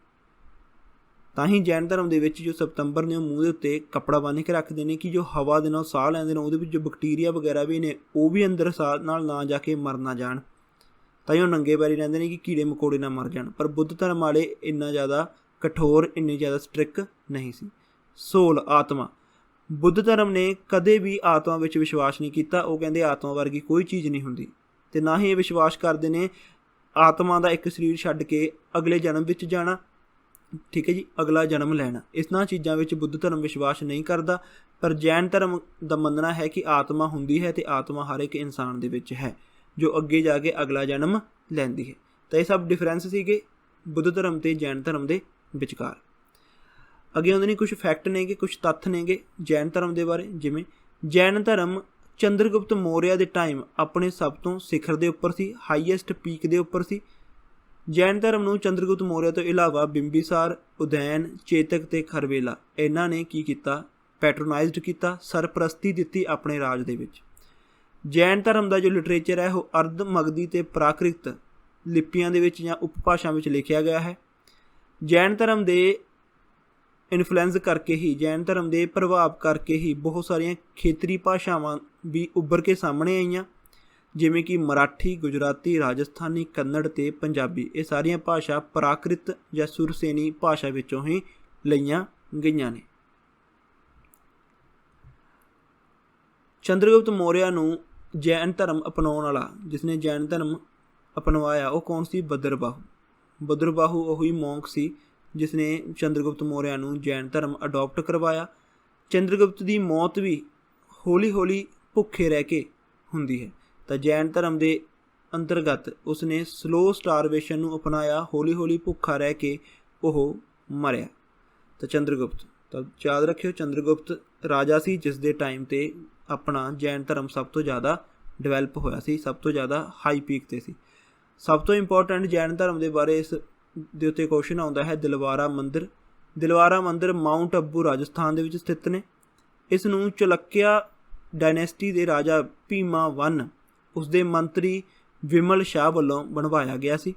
A: ਤਾਂ ਹੀ ਜੈਨ ਧਰਮ ਦੇ ਵਿੱਚ ਜੋ ਸਤੰਬਰ ਨੇ ਉਹ ਮੂੰਹ ਦੇ ਉੱਤੇ ਕੱਪੜਾ ਬੰਨ੍ਹ ਕੇ ਰੱਖਦੇ ਨੇ ਕਿ ਜੋ ਹਵਾ ਦੇ ਨਾਲ ਸਾਹ ਲੈਂਦੇ ਨੇ ਉਹਦੇ ਵਿੱਚ ਜੋ ਬੈਕਟੀਰੀਆ ਵਗੈਰਾ ਵੀ ਨੇ ਉਹ ਵੀ ਅੰਦਰ ਸਾਹ ਨਾਲ ਨਾ ਜਾ ਕੇ ਮਰ ਨਾ ਜਾਣ, ਤਾਂ ਹੀ ਉਹ ਨੰਗੇ ਪੈਰੀ ਰਹਿੰਦੇ ਨੇ ਕਿ ਕੀੜੇ ਮਕੌੜੇ ਨਾ ਮਰ ਜਾਣ। ਪਰ ਬੁੱਧ ਧਰਮ ਵਾਲੇ ਇੰਨਾ ਜ਼ਿਆਦਾ ਕਠੋਰ, ਇੰਨੇ ਜ਼ਿਆਦਾ ਸਟ੍ਰਿਕ ਨਹੀਂ ਸੀ। ਸੋਲ, ਆਤਮਾ। ਬੁੱਧ ਧਰਮ ਨੇ ਕਦੇ ਵੀ ਆਤਮਾ ਵਿੱਚ ਵਿਸ਼ਵਾਸ ਨਹੀਂ ਕੀਤਾ। ਉਹ ਕਹਿੰਦੇ ਆਤਮਾ ਵਰਗੀ ਕੋਈ ਚੀਜ਼ ਨਹੀਂ ਹੁੰਦੀ, ਅਤੇ ਨਾ ਹੀ ਇਹ ਵਿਸ਼ਵਾਸ ਕਰਦੇ ਨੇ ਆਤਮਾ ਦਾ ਇੱਕ ਸਰੀਰ ਛੱਡ ਕੇ ਅਗਲੇ ਜਨਮ ਵਿੱਚ ਜਾਣਾ, ਠੀਕ ਹੈ ਜੀ, ਅਗਲਾ ਜਨਮ ਲੈਣਾ। ਇਹਨਾਂ ਚੀਜ਼ਾਂ ਵਿੱਚ ਬੁੱਧ ਧਰਮ ਵਿਸ਼ਵਾਸ ਨਹੀਂ ਕਰਦਾ। ਪਰ ਜੈਨ ਧਰਮ ਦਾ ਮੰਨਣਾ ਹੈ ਕਿ ਆਤਮਾ ਹੁੰਦੀ ਹੈ ਅਤੇ ਆਤਮਾ ਹਰ ਇੱਕ ਇਨਸਾਨ ਦੇ ਵਿੱਚ ਹੈ ਜੋ ਅੱਗੇ ਜਾ ਕੇ ਅਗਲਾ ਜਨਮ ਲੈਂਦੀ ਹੈ। ਤਾਂ ਇਹ ਸਭ ਡਿਫਰੈਂਸ ਸੀਗੇ ਬੁੱਧ ਧਰਮ ਅਤੇ ਜੈਨ ਧਰਮ ਦੇ ਵਿਚਕਾਰ। ਅੱਗੇ ਆਉਂਦੇ ਨੇ ਕੁਛ ਫੈਕਟ ਨੇਗੇ, ਕੁਛ ਤੱਥ ਨੇਗੇ ਜੈਨ ਧਰਮ ਦੇ ਬਾਰੇ। ਜਿਵੇਂ ਜੈਨ ਧਰਮ ਚੰਦਰਗੁਪਤ ਮੌਰਿਆ ਦੇ ਟਾਈਮ ਆਪਣੇ ਸਭ ਤੋਂ ਸਿਖਰ ਦੇ ਉੱਪਰ ਸੀ, ਹਾਈਐਸਟ ਪੀਕ ਦੇ ਉੱਪਰ ਸੀ। ਜੈਨ ਧਰਮ ਨੂੰ ਚੰਦਰਗੁਪਤ ਮੌਰਿਆ ਤੋਂ ਇਲਾਵਾ ਬਿੰਬੀਸਾਰ, ਉਦੈਨ, ਚੇਤਕ ਅਤੇ ਖਰਵੇਲਾ ਇਹਨਾਂ ਨੇ ਕੀ ਕੀਤਾ, ਪੈਟਰੋਨਾਈਜ਼ਡ ਕੀਤਾ, ਸਰਪ੍ਰਸਤੀ ਦਿੱਤੀ ਆਪਣੇ ਰਾਜ ਦੇ ਵਿੱਚ। ਜੈਨ ਧਰਮ ਦਾ ਜੋ ਲਿਟਰੇਚਰ ਹੈ ਉਹ ਅਰਧ ਮਗਧੀ ਅਤੇ ਪ੍ਰਾਕ੍ਰਿਤ ਲਿਪੀਆਂ ਦੇ ਵਿੱਚ ਜਾਂ ਉਪਭਾਸ਼ਾ ਵਿੱਚ ਲਿਖਿਆ ਗਿਆ ਹੈ। ਜੈਨ ਧਰਮ ਦੇ ਇਨਫਲੂਐਂਸ ਕਰਕੇ ਹੀ, ਜੈਨ ਧਰਮ ਦੇ ਪ੍ਰਭਾਵ ਕਰਕੇ ਹੀ ਬਹੁਤ ਸਾਰੀਆਂ ਖੇਤਰੀ ਭਾਸ਼ਾਵਾਂ ਵੀ ਉੱਭਰ ਕੇ ਸਾਹਮਣੇ ਆਈਆਂ, ਜਿਵੇਂ ਕਿ ਮਰਾਠੀ, ਗੁਜਰਾਤੀ, ਰਾਜਸਥਾਨੀ, ਕੰਨੜ ਅਤੇ ਪੰਜਾਬੀ। ਇਹ ਸਾਰੀਆਂ ਭਾਸ਼ਾ ਪ੍ਰਾਕ੍ਰਿਤ ਜਾਂ ਸੁਰਸੇਨੀ ਭਾਸ਼ਾ ਵਿੱਚੋਂ ਹੀ ਲਈਆਂ ਗਈਆਂ ਨੇ। ਚੰਦਰਗੁਪਤ ਮੌਰਿਆ ਨੂੰ ਜੈਨ ਧਰਮ ਅਪਣਾਉਣ ਵਾਲਾ, ਜਿਸਨੇ ਜੈਨ ਧਰਮ ਅਪਣਵਾਇਆ, ਉਹ ਕੌਣ ਸੀ? ਬਦਰਬਾਹੂ। ਬਦਰਬਾਹੂ ਉਹੀ ਮੌਂਕ ਸੀ ਜਿਸਨੇ ਚੰਦਰਗੁਪਤ ਮੌਰਿਆ ਨੂੰ ਜੈਨ ਧਰਮ ਅਡੋਪਟ ਕਰਵਾਇਆ। ਚੰਦਰਗੁਪਤ ਦੀ ਮੌਤ ਵੀ ਹੌਲੀ ਹੌਲੀ ਭੁੱਖੇ ਰਹਿ ਕੇ ਹੁੰਦੀ ਹੈ, ਤਾਂ ਜੈਨ ਧਰਮ ਦੇ ਅੰਤਰਗਤ ਉਸਨੇ ਸਲੋ ਸਟਾਰਵੇਸ਼ਨ ਨੂੰ ਅਪਣਾਇਆ, ਹੌਲੀ ਹੌਲੀ ਭੁੱਖਾ ਰਹਿ ਕੇ ਉਹ ਮਰਿਆ। ਤਾਂ ਚੰਦਰਗੁਪਤ, ਤਾਂ ਯਾਦ ਰੱਖਿਓ ਚੰਦਰਗੁਪਤ ਰਾਜਾ ਸੀ ਜਿਸ ਦੇ ਟਾਈਮ 'ਤੇ ਆਪਣਾ ਜੈਨ ਧਰਮ ਸਭ ਤੋਂ ਜ਼ਿਆਦਾ ਡਿਵੈਲਪ ਹੋਇਆ ਸੀ, ਸਭ ਤੋਂ ਜ਼ਿਆਦਾ ਹਾਈ ਪੀਕ 'ਤੇ ਸੀ। ਸਭ ਤੋਂ ਇੰਪੋਰਟੈਂਟ ਜੈਨ ਧਰਮ ਦੇ ਬਾਰੇ ਇਸ ਦੇ ਉੱਤੇ ਕੁਐਸਚਨ ਆਉਂਦਾ ਹੈ ਦਿਲਵਾਰਾ ਮੰਦਰ। ਦਿਲਵਾਰਾ ਮੰਦਰ ਮਾਊਂਟ ਅਬੂ ਰਾਜਸਥਾਨ ਦੇ ਵਿੱਚ ਸਥਿਤ ਨੇ। ਇਸ ਨੂੰ ਚਲੁਕਿਆ ਡਾਇਨੈਸਟੀ ਦੇ ਰਾਜਾ ਭੀਮਾ ਵਨ, ਉਸਦੇ ਮੰਤਰੀ ਵਿਮਲ ਸ਼ਾਹ ਵੱਲੋਂ ਬਣਵਾਇਆ ਗਿਆ ਸੀ।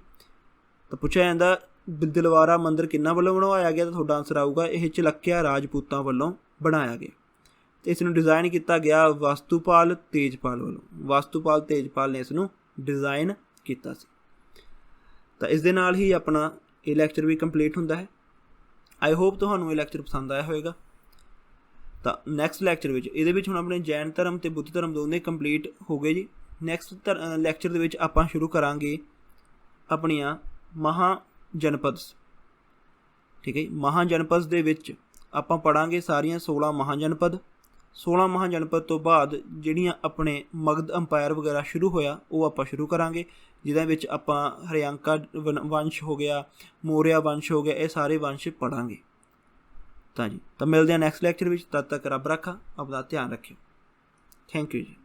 A: ਤਾਂ ਪੁੱਛਿਆ ਜਾਂਦਾ ਦਿਲਵਾਰਾ ਮੰਦਰ ਕਿਹਨਾਂ ਵੱਲੋਂ ਬਣਵਾਇਆ ਗਿਆ, ਤਾਂ ਤੁਹਾਡਾ ਆਨਸਰ ਆਊਗਾ ਇਹ ਚਲੁਕਿਆ ਰਾਜਪੂਤਾਂ ਵੱਲੋਂ ਬਣਾਇਆ ਗਿਆ। ਅਤੇ ਇਸ ਨੂੰ ਡਿਜ਼ਾਈਨ ਕੀਤਾ ਗਿਆ ਵਾਸਤੂਪਾਲ ਤੇਜਪਾਲ ਵੱਲੋਂ। ਵਾਸਤੂਪਾਲ ਤੇਜਪਾਲ ਨੇ ਇਸ ਨੂੰ ਡਿਜ਼ਾਈਨ ਕੀਤਾ ਸੀ। ਤਾਂ ਇਸ ਦੇ ਨਾਲ ਹੀ ਆਪਣਾ ਇਹ ਲੈਕਚਰ ਵੀ ਕੰਪਲੀਟ ਹੁੰਦਾ ਹੈ। ਆਈ ਹੋਪ ਤੁਹਾਨੂੰ ਇਹ ਲੈਕਚਰ ਪਸੰਦ ਆਇਆ ਹੋਵੇਗਾ। ਤਾਂ ਨੈਕਸਟ ਲੈਕਚਰ ਵਿੱਚ, ਇਹਦੇ ਵਿੱਚ ਹੁਣ ਆਪਣੇ ਜੈਨ ਧਰਮ ਅਤੇ ਬੁੱਧ ਧਰਮ ਦੋਨੇ ਕੰਪਲੀਟ ਹੋ ਗਏ ਜੀ। ਨੈਕਸਟ ਲੈਕਚਰ ਦੇ ਵਿੱਚ ਆਪਾਂ ਸ਼ੁਰੂ ਕਰਾਂਗੇ ਆਪਣੀਆਂ ਮਹਾਜਨਪਦਸ, ਠੀਕ ਹੈ ਜੀ। ਮਹਾਜਨਪਦ ਦੇ ਵਿੱਚ ਆਪਾਂ ਪੜ੍ਹਾਂਗੇ ਸਾਰੀਆਂ 16 ਮਹਾਜਨਪਦ। 16 ਮਹਾਜਨਪਦ ਤੋਂ ਬਾਅਦ ਜਿਹੜੀਆਂ ਆਪਣੇ ਮਗਧ ਅੰਪਾਇਰ ਵਗੈਰਾ ਸ਼ੁਰੂ ਹੋਇਆ ਉਹ ਆਪਾਂ ਸ਼ੁਰੂ ਕਰਾਂਗੇ, ਜਿਹਦੇ ਵਿੱਚ ਆਪਾਂ ਹਰਿਆਂਕਾ ਵੰਸ਼ ਹੋ ਗਿਆ, ਮੌਰਿਆ ਵੰਸ਼ ਹੋ ਗਿਆ, ਇਹ ਸਾਰੇ ਵੰਸ਼ ਪੜ੍ਹਾਂਗੇ। ਤਾਂ ਮਿਲਦੇ ਹਾਂ ਨੈਕਸਟ ਲੈਕਚਰ ਵਿੱਚ। ਤਦ ਤੱਕ ਰੱਬ ਰਾਖਾ, ਆਪਣਾ ਧਿਆਨ ਰੱਖਿਓ। ਥੈਂਕ ਯੂ ਜੀ।